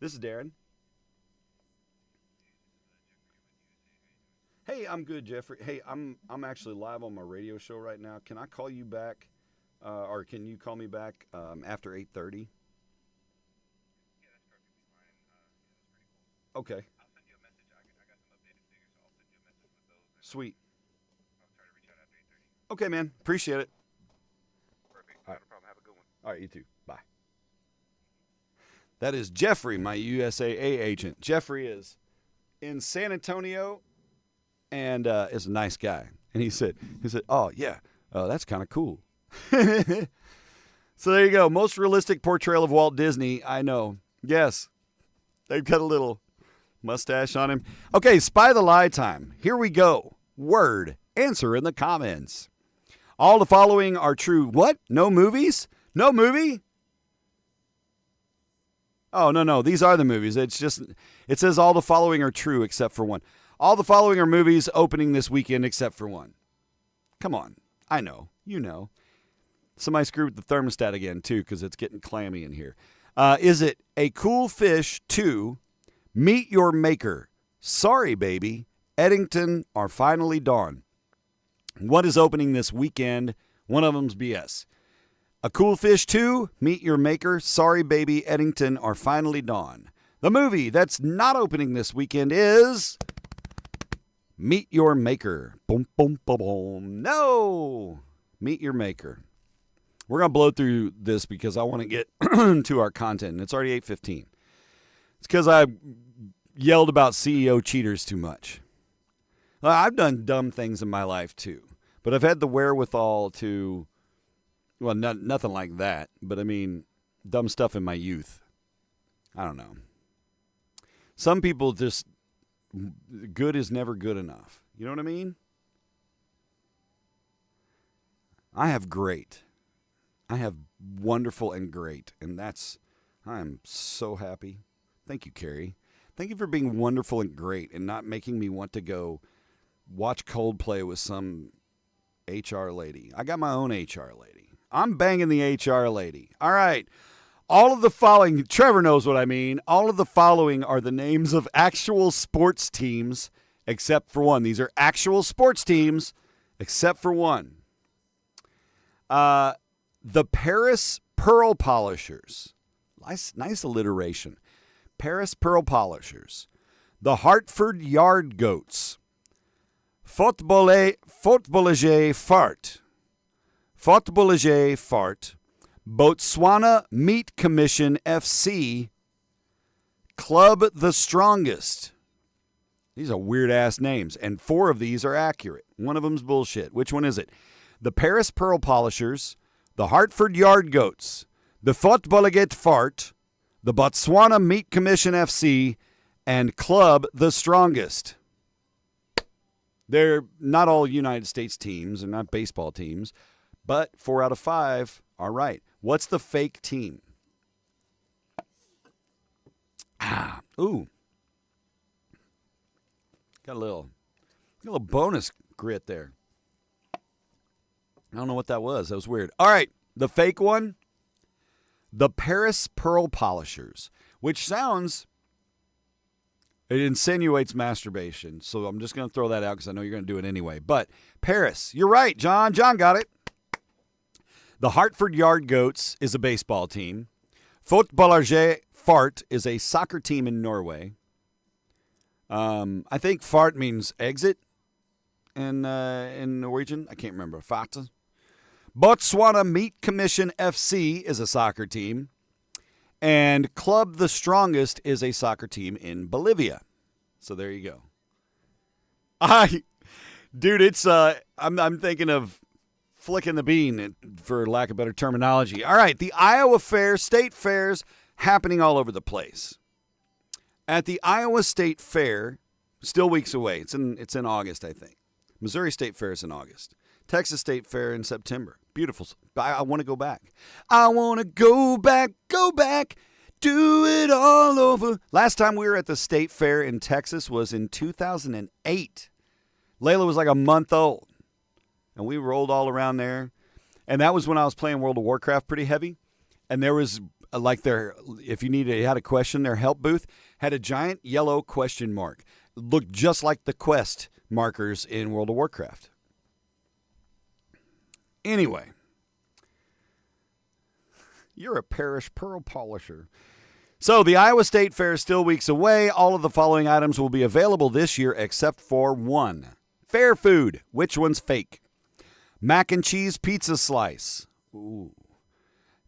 This is Darren. Hey, I'm good, Jeffrey. Hey, I'm actually live on my radio show right now. Can I call you back, or can you call me back after 8:30? Okay. Sweet. Okay, man. Appreciate it. Perfect. Not a problem. Have a good one. All right, you too. Bye. That is Jeffrey, my USAA agent. Jeffrey is in San Antonio and is a nice guy. And he said, oh, yeah, that's kind of cool. So there you go. Most realistic portrayal of Walt Disney, I know. Yes, they've got a little mustache on him. Okay, Spy the Lie time. Here we go. Word. Answer in the comments. All the following are true. What? No movies? No movie? Oh, no. These are the movies. It's just, it says all the following are true except for one. All the following are movies opening this weekend except for one. Come on. I know. You know. Somebody screwed with the thermostat again, too, because it's getting clammy in here. Is it A Cool Fish 2, Meet Your Maker, Sorry Baby, Eddington, or Finally Dawn? What is opening this weekend? One of them's BS. A Cool Fish 2, Meet Your Maker, Sorry Baby, Eddington, or Finally Dawn. The movie that's not opening this weekend is Meet Your Maker. Boom, boom, boom, boom. No! Meet Your Maker. We're going to blow through this because I want to get to our content. It's already 8:15. It's because I yelled about CEO cheaters too much. I've done dumb things in my life too, but I've had the wherewithal to, well, nothing like that, but I mean, dumb stuff in my youth. I don't know. Some people just, good is never good enough. You know what I mean? I have great. I have wonderful and great, and I am so happy. Thank you, Carrie. Thank you for being wonderful and great and not making me want to go watch Coldplay with some HR lady. I got my own HR lady. I'm banging the HR lady. All right. All of the following, Trevor knows what I mean. All of the following are the names of actual sports teams except for one. These are actual sports teams except for one. The Paris Pearl Polishers. Nice alliteration. Paris Pearl Polishers. The Hartford Yard Goats. Footballage Fart. Footballage Fart. Botswana Meat Commission FC. Club the Strongest. These are weird-ass names, and 4 of these are accurate. One of them's bullshit. Which one is it? The Paris Pearl Polishers, the Hartford Yard Goats, the Footballage Fart, the Botswana Meat Commission FC, and Club the Strongest. They're not all United States teams. They're not baseball teams. But 4 out of 5 are right. What's the fake team? Ooh. Got a little bonus grit there. I don't know what that was. That was weird. All right. The fake one. The Paris Pearl Polishers, which sounds, it insinuates masturbation. So I'm just going to throw that out because I know you're going to do it anyway. But Paris, you're right, John. John got it. The Hartford Yard Goats is a baseball team. Fotballage Fart is a soccer team in Norway. I think fart means exit in Norwegian. I can't remember. Fata. Botswana Meat Commission FC is a soccer team. And Club the Strongest is a soccer team in Bolivia. So there you go. Dude, it's I'm thinking of flicking the bean, for lack of better terminology. All right, the Iowa Fair, state fairs happening all over the place. At the Iowa State Fair, still weeks away. It's in August, I think. Missouri State Fair is in August. Texas State Fair in September. Beautiful. I want to go back. I want to go back, do it all over. Last time we were at the State Fair in Texas was in 2008. Layla was like a month old. And we rolled all around there. And that was when I was playing World of Warcraft pretty heavy. And there was, if you had a question, their help booth had a giant yellow question mark. Looked just like the quest markers in World of Warcraft. Anyway. You're a Paris Pearl Polisher. So the Iowa State Fair is still weeks away. All of the following items will be available this year except for one. Fair food. Which one's fake? Mac and cheese pizza slice. Ooh.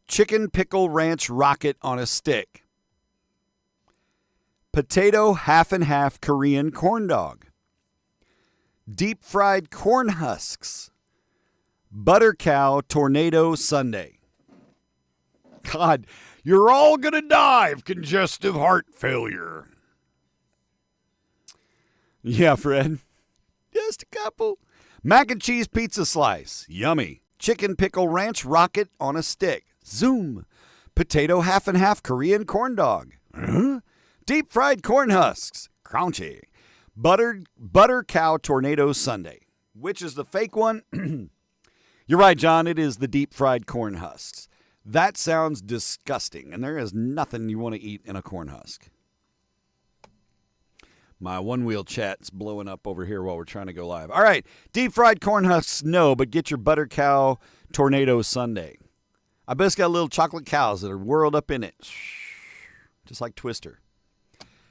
Chicken pickle ranch rocket on a stick. Potato half and half Korean corn dog. Deep fried corn husks. Butter cow tornado sundae. God, you're all going to die of congestive heart failure. Yeah, Fred. Just a couple. Mac and cheese pizza slice. Yummy. Chicken pickle ranch rocket on a stick. Zoom. potato half and half Korean corn dog, deep fried corn husks, crunchy, butter cow tornado sundae. Which is the fake one? You're right, John. It is the deep fried corn husks. That sounds disgusting, and there is nothing you want to eat in a corn husk. My one-wheel chat's blowing up over here while we're trying to go live. All right, deep fried corn husks, no, but get your butter cow tornado sundae. I bet it's got little chocolate cows that are whirled up in it, just like Twister.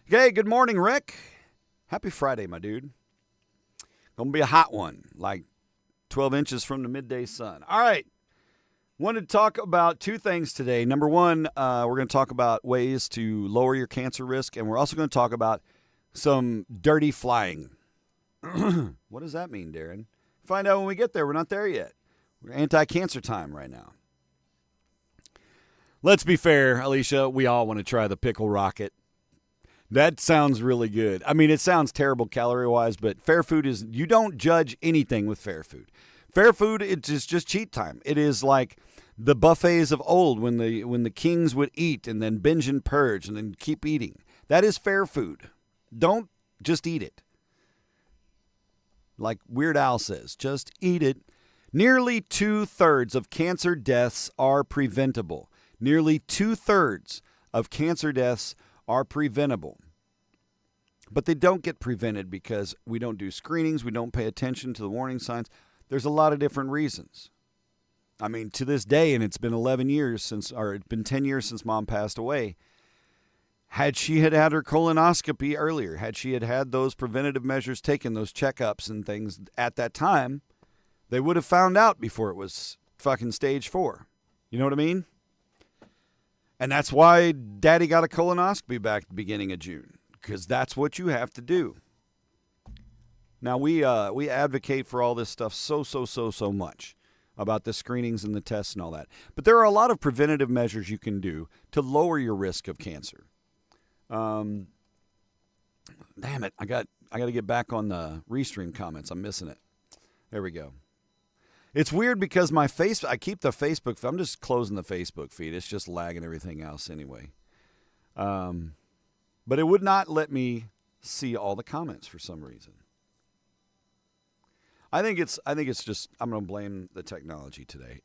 Okay, good morning, Rick. Happy Friday, my dude. Gonna be a hot one, like 12 inches from the midday sun. All right. Wanted to talk about two things today. Number one, we're going to talk about ways to lower your cancer risk, and we're also going to talk about some dirty flying. What does that mean, Darren? Find out when we get there. We're not there yet. We're anti-cancer time right now. Let's be fair, Alicia. We all want to try the pickle rocket. That sounds really good. I mean, it sounds terrible calorie-wise, but fair food is, you don't judge anything with fair food. Fair food, it's just cheat time. It is like the buffets of old when the kings would eat and then binge and purge and then keep eating. That is fair food. Don't just eat it. Like Weird Al says, just eat it. Nearly 2/3 of cancer deaths are preventable. Nearly 2/3 of cancer deaths are preventable. But they don't get prevented because we don't do screenings, we don't pay attention to the warning signs. There's a lot of different reasons. I mean, to this day, and it's been 11 years since, or it's been 10 years since Mom passed away, had she had her colonoscopy earlier, had she had those preventative measures taken, those checkups and things at that time, they would have found out before it was fucking stage 4. You know what I mean? And that's why Daddy got a colonoscopy back at the beginning of June, because that's what you have to do. Now, we advocate for all this stuff so much about the screenings and the tests and all that. But there are a lot of preventative measures you can do to lower your risk of cancer. Damn it, I got to get back on the Restream comments. I'm missing it. There we go. It's weird because I keep the Facebook, I'm just closing the Facebook feed. It's just lagging everything else anyway. But it would not let me see all the comments for some reason. I think it's just, I'm going to blame the technology today.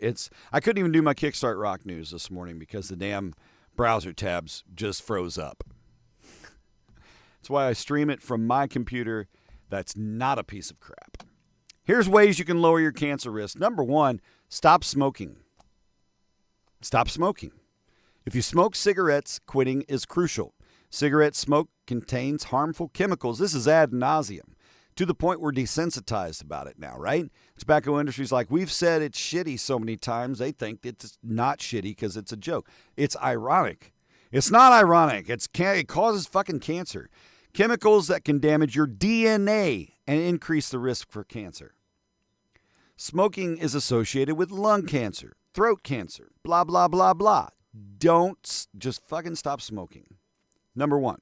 I couldn't even do my Kickstart Rock News this morning because the damn browser tabs just froze up. That's why I stream it from my computer. That's not a piece of crap. Here's ways you can lower your cancer risk. Number one, stop smoking. Stop smoking. If you smoke cigarettes, quitting is crucial. Cigarette smoke contains harmful chemicals. This is ad nauseum. To the point we're desensitized about it now, right? Tobacco industry's like, we've said it's shitty so many times, they think it's not shitty because it's a joke. It's ironic. It's not ironic. It causes fucking cancer. Chemicals that can damage your DNA and increase the risk for cancer. Smoking is associated with lung cancer, throat cancer, blah, blah, blah, blah. Don't just fucking stop smoking. Number one.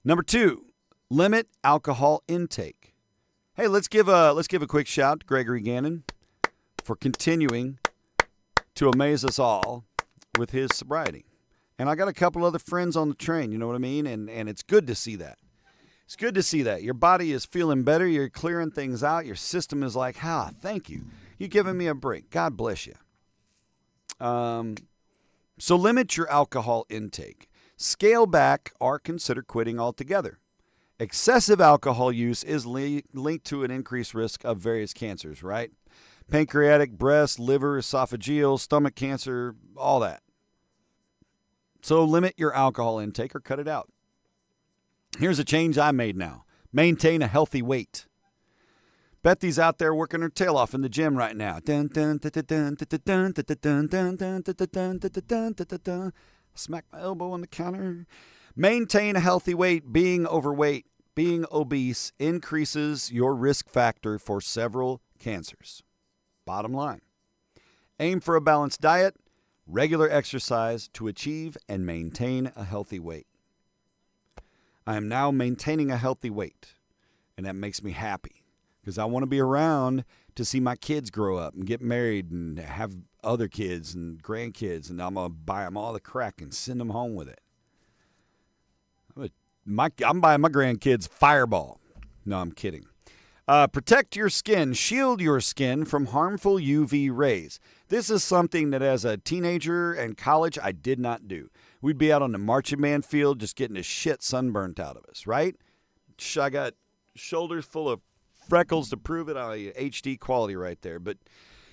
Number two. Limit alcohol intake. Hey, let's give a quick shout to Gregory Gannon for continuing to amaze us all with his sobriety. And I got a couple other friends on the train, you know what I mean? And it's good to see that. It's good to see that. Your body is feeling better. You're clearing things out. Your system is like, thank you. You're giving me a break. God bless you. So limit your alcohol intake. Scale back or consider quitting altogether. Excessive alcohol use is linked to an increased risk of various cancers, right? Pancreatic, breast, liver, esophageal, stomach cancer, all that. So limit your alcohol intake or cut it out. Here's a change I made now. Maintain a healthy weight. Bethy's out there working her tail off in the gym right now. Smack my elbow on the counter. Maintain a healthy weight. Being overweight, being obese increases your risk factor for several cancers. Bottom line. Aim for a balanced diet, regular exercise to achieve and maintain a healthy weight. I am now maintaining a healthy weight, and that makes me happy because I want to be around to see my kids grow up and get married and have other kids and grandkids, and I'm going to buy them all the crack and send them home with it. I'm buying my grandkids Fireball. No, I'm kidding. Protect your skin, shield your skin from harmful UV rays. This is something that as a teenager and college, I did not do. We'd be out on the marching band field just getting the shit sunburnt out of us, right? I got shoulders full of freckles to prove it. HD quality right there. But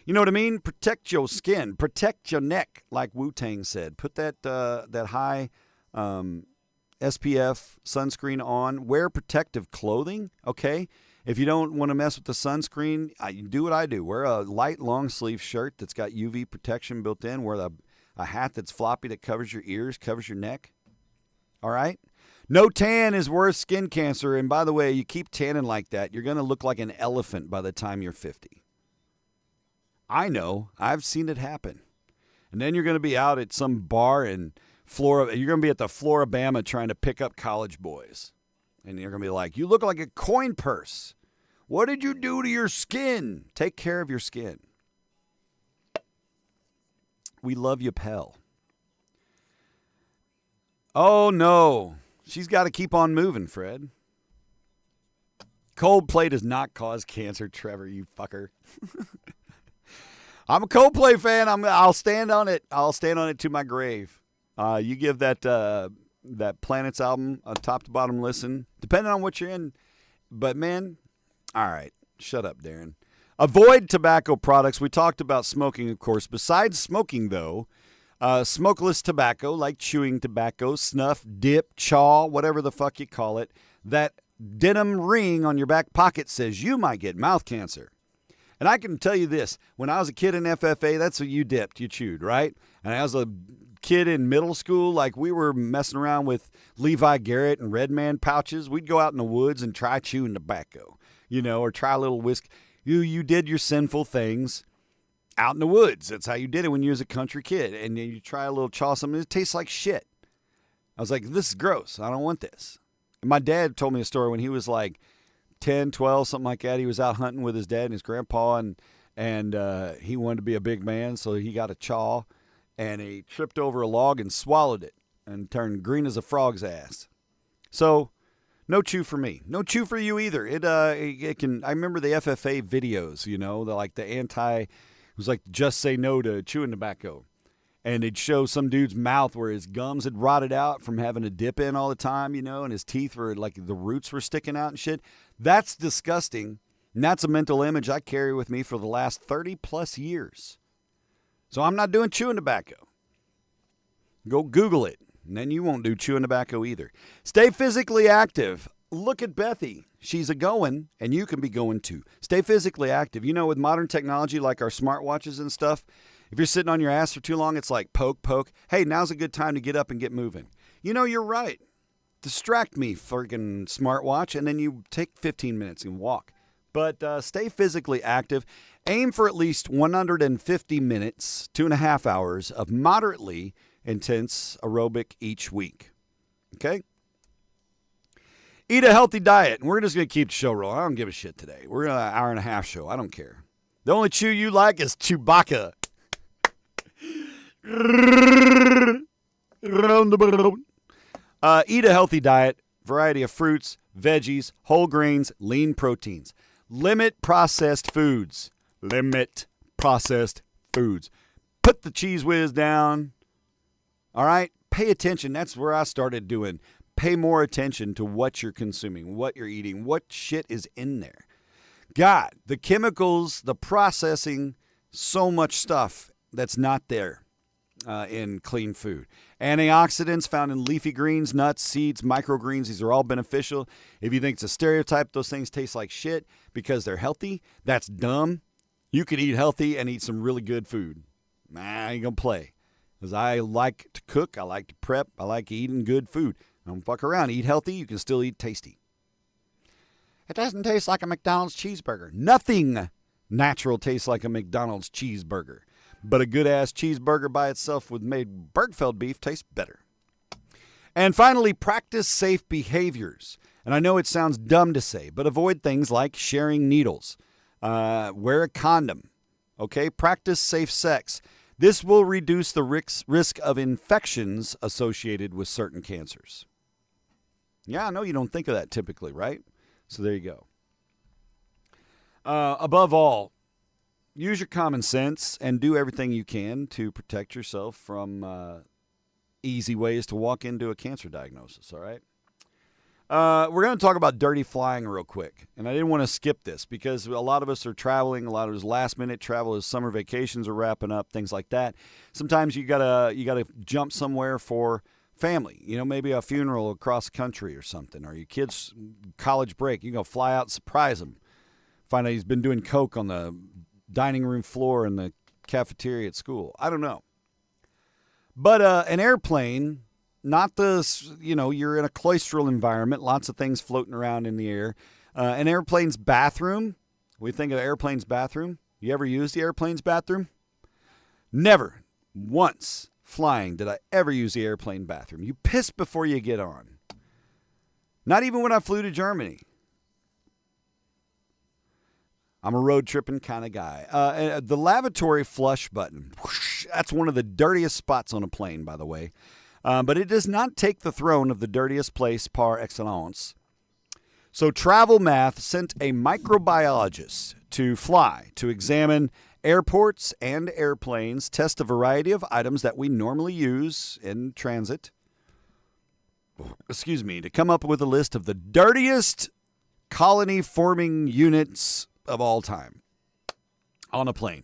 you know what I mean? Protect your skin. Protect your neck, like Wu-Tang said. Put that high SPF sunscreen on. Wear protective clothing, okay? If you don't want to mess with the sunscreen, you do what I do. Wear a light long sleeve shirt that's got UV protection built in. Wear a hat that's floppy that covers your ears, covers your neck. All right? No tan is worse skin cancer. And by the way, you keep tanning like that, you're going to look like an elephant by the time you're 50. I know. I've seen it happen. And then you're going to be out at some bar in Florida. You're going to be at the Floribama trying to pick up college boys. And you're going to be like, you look like a coin purse. What did you do to your skin? Take care of your skin. We love you, pal. Oh, no. She's got to keep on moving, Fred. Coldplay does not cause cancer, Trevor, you fucker. I'm a Coldplay fan. I'll stand on it. I'll stand on it to my grave. You give that Planets album a top to bottom listen, depending on what you're in. But man, all right, shut up, Darren. Avoid tobacco products. We talked about smoking, of course. Besides smoking, though, smokeless tobacco, like chewing tobacco, snuff, dip, chaw, whatever the fuck you call it, that denim ring on your back pocket says you might get mouth cancer. And I can tell you this, when I was a kid in FFA, that's what you dipped, you chewed, right? And as a kid in middle school, like we were messing around with Levi Garrett and Redman pouches. We'd go out in the woods and try chewing tobacco, or try a little whisk. You did your sinful things out in the woods. That's how you did it when you was a country kid. And then you try a little chaw something. It tastes like shit. I was like, this is gross. I don't want this. And my dad told me a story when he was like 10, 12, something like that. He was out hunting with his dad and his grandpa, and he wanted to be a big man, so he got a chaw. And he tripped over a log and swallowed it and turned green as a frog's ass. So, no chew for me. No chew for you either. It can. I remember the FFA videos, it was like just say no to chewing tobacco. And they'd show some dude's mouth where his gums had rotted out from having a dip in all the time, and his teeth were like the roots were sticking out and shit. That's disgusting. And that's a mental image I carry with me for the last 30 plus years. So I'm not doing chewing tobacco. Go Google it, and then you won't do chewing tobacco either. Stay physically active. Look at Bethy. She's a going, and you can be going too. Stay physically active. With modern technology like our smartwatches and stuff, if you're sitting on your ass for too long, it's like poke, poke. Hey, now's a good time to get up and get moving. You're right. Distract me, friggin' smartwatch, and then you take 15 minutes and walk. But stay physically active. Aim for at least 150 minutes, 2.5 hours of moderately intense aerobic each week. Okay? Eat a healthy diet. And we're just going to keep the show rolling. I don't give a shit today. We're an hour and a half show. I don't care. The only chew you like is Chewbacca. Eat a healthy diet. Variety of fruits, veggies, whole grains, lean proteins. Limit processed foods. Limit processed foods. Put the cheese whiz down. All right? Pay attention. That's where I started doing. Pay more attention to what you're consuming, what you're eating, what shit is in there. God, the chemicals, the processing, so much stuff that's not there in clean food. Antioxidants found in leafy greens, nuts, seeds, microgreens. These are all beneficial. If you think it's a stereotype, those things taste like shit because they're healthy, that's dumb. You could eat healthy and eat some really good food. I ain't going to play. Because I like to cook. I like to prep. I like eating good food. Don't fuck around. Eat healthy. You can still eat tasty. It doesn't taste like a McDonald's cheeseburger. Nothing natural tastes like a McDonald's cheeseburger. But a good-ass cheeseburger by itself with made Bergfeld beef tastes better. And finally, practice safe behaviors. And I know it sounds dumb to say, but avoid things like sharing needles. Wear a condom. Okay? Practice safe sex. This will reduce the risk of infections associated with certain cancers. Yeah, I know you don't think of that typically, right? So there you go. Above all, use your common sense and do everything you can to protect yourself from easy ways to walk into a cancer diagnosis, all right? We're going to talk about dirty flying real quick. And I didn't want to skip this because a lot of us are traveling. A lot of us last-minute travel as summer vacations are wrapping up, things like that. Sometimes you gotta jump somewhere for family. You know, maybe a funeral across country or something. Or your kid's college break. You go fly out and surprise him. Find out he's been doing coke on the dining room floor in the cafeteria at school. I don't know. But an airplane... Not you're in a cloistral environment, lots of things floating around in the air. An airplane's bathroom, we think of an airplane's bathroom. You ever use the airplane's bathroom? Never once flying did I ever use the airplane bathroom. You piss before you get on. Not even when I flew to Germany. I'm a road tripping kind of guy. The lavatory flush button, whoosh, that's one of the dirtiest spots on a plane, by the way. But it does not take the throne of the dirtiest place par excellence. So Travel Math sent a microbiologist to fly to examine airports and airplanes, test a variety of items that we normally use in transit. To come up with a list of the dirtiest colony-forming units of all time on a plane.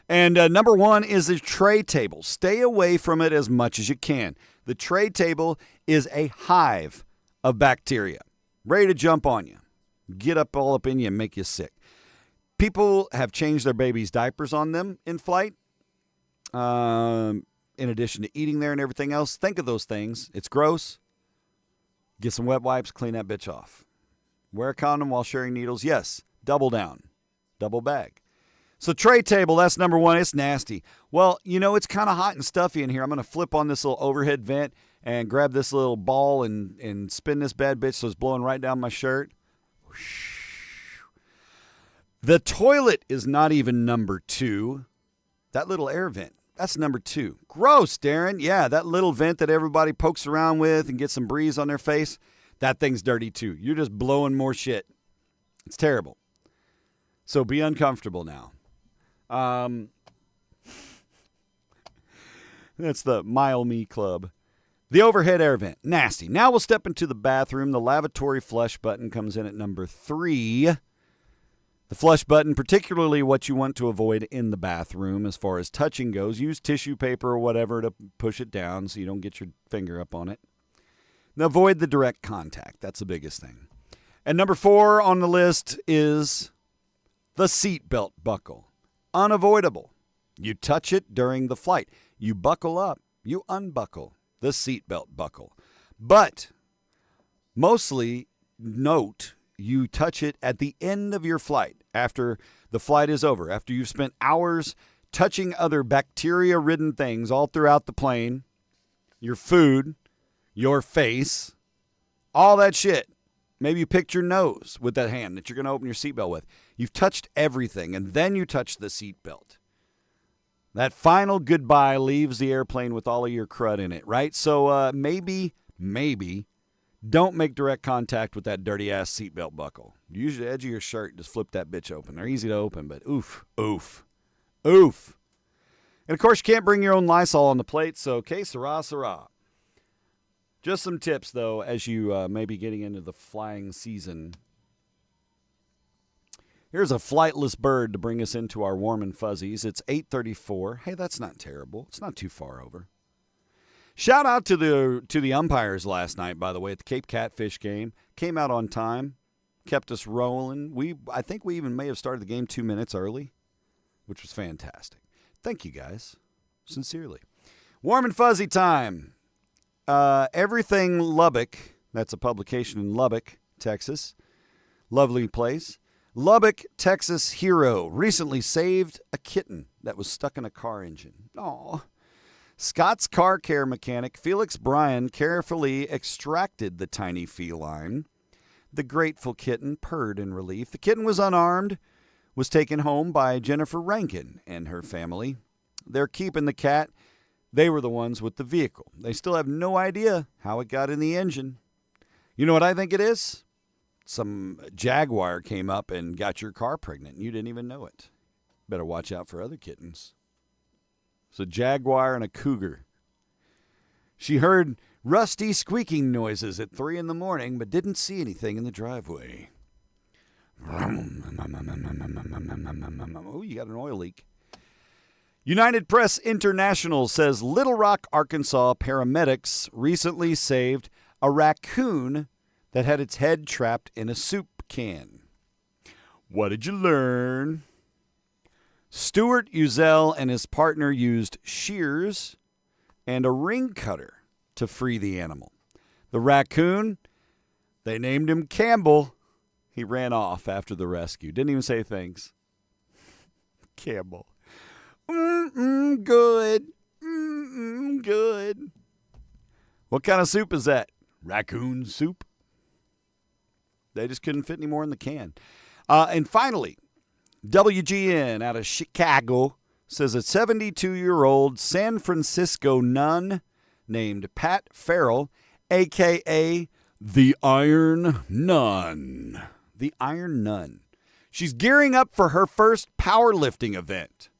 And number one is the tray table. Stay away from it as much as you can. The tray table is a hive of bacteria, ready to jump on you, get all up in you and make you sick. People have changed their babies' diapers on them in flight, in addition to eating there and everything else. Think of those things. It's gross. Get some wet wipes, clean that bitch off. Wear a condom while sharing needles. Yes, double down, double bag. So tray table, that's number one. It's nasty. Well, it's kind of hot and stuffy in here. I'm going to flip on this little overhead vent and grab this little ball and spin this bad bitch so it's blowing right down my shirt. The toilet is not even number two. That little air vent, that's number two. Gross, Darren. Yeah, that little vent that everybody pokes around with and gets some breeze on their face, that thing's dirty too. You're just blowing more shit. It's terrible. So be uncomfortable now. That's the Mile Me Club. The overhead air vent, nasty. Now we'll step into the bathroom. The lavatory flush button comes in at number 3. The flush button, particularly what you want to avoid in the bathroom as far as touching goes. Use tissue paper or whatever to push it down so you don't get your finger up on it. Now avoid the direct contact. That's the biggest thing. And number 4 on the list is the seatbelt buckle. Unavoidable. You touch it during the flight. You buckle up. You unbuckle the seatbelt buckle. But mostly note you touch it at the end of your flight after the flight is over, after you've spent hours touching other bacteria-ridden things all throughout the plane, your food, your face, all that shit. Maybe you picked your nose with that hand that you're going to open your seatbelt with. You've touched everything, and then you touch the seatbelt. That final goodbye leaves the airplane with all of your crud in it, right? So maybe don't make direct contact with that dirty-ass seatbelt buckle. Use the edge of your shirt and just flip that bitch open. They're easy to open, but oof. And, of course, you can't bring your own Lysol on the plate, so que sera. Just some tips, though, as you may be getting into the flying season. Here's a flightless bird to bring us into our warm and fuzzies. It's 8:34. Hey, that's not terrible. It's not too far over. Shout out to the umpires last night, by the way, at the Cape Catfish game. Came out on time, kept us rolling. I think we even may have started the game 2 minutes early, which was fantastic. Thank you, guys. Sincerely. Warm and fuzzy time. Everything Lubbock, that's a publication in Lubbock, Texas. Lovely place. Lubbock, Texas hero recently saved a kitten that was stuck in a car engine. Aw. Scott's car care mechanic, Felix Bryan, carefully extracted the tiny feline, The grateful kitten purred in relief. The kitten was unarmed, was taken home by Jennifer Rankin and her family. They're keeping the cat. They were the ones with the vehicle. They still have no idea how it got in the engine. You know what I think it is? Some jaguar came up and got your car pregnant, and you didn't even know it. Better watch out for other kittens. It's a jaguar and a cougar. She heard rusty squeaking noises at 3 in the morning, but didn't see anything in the driveway. Oh, you got an oil leak. United Press International says Little Rock, Arkansas paramedics recently saved a raccoon that had its head trapped in a soup can. What did you learn? Stuart Uzel and his partner used shears and a ring cutter to free the animal. The raccoon, they named him Campbell. He ran off after the rescue. Didn't even say thanks. Campbell. Good. Good. What kind of soup is that? Raccoon soup. They just couldn't fit any more in the can. And finally, WGN out of Chicago says a 72-year-old San Francisco nun named Pat Farrell, a.k.a. the Iron Nun. The Iron Nun. She's gearing up for her first powerlifting event.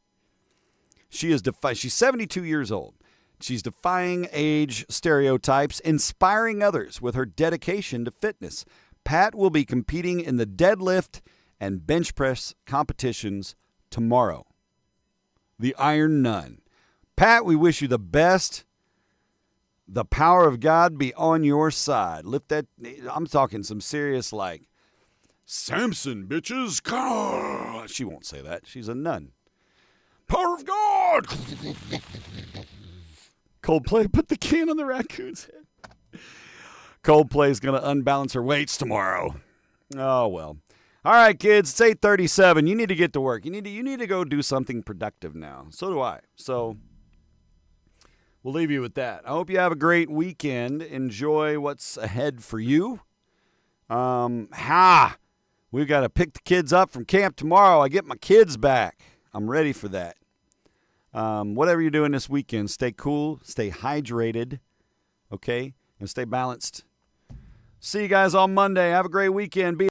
She's 72 years old. She's defying age stereotypes, inspiring others with her dedication to fitness. Pat will be competing in the deadlift and bench press competitions tomorrow. The Iron Nun. Pat, we wish you the best. The power of God be on your side. Lift that. I'm talking some serious like, Samson, bitches. She won't say that. She's a nun. Power of God. Coldplay put the can on the raccoon's head. Coldplay's going to unbalance her weights tomorrow. Oh, well. All right, kids, it's 8:37. You need to get to work. You need to go do something productive now. So do I. So we'll leave you with that. I hope you have a great weekend. Enjoy what's ahead for you. We've got to pick the kids up from camp tomorrow. I get my kids back. I'm ready for that. Whatever you're doing this weekend, stay cool, stay hydrated, okay, and stay balanced. See you guys on Monday. Have a great weekend. Be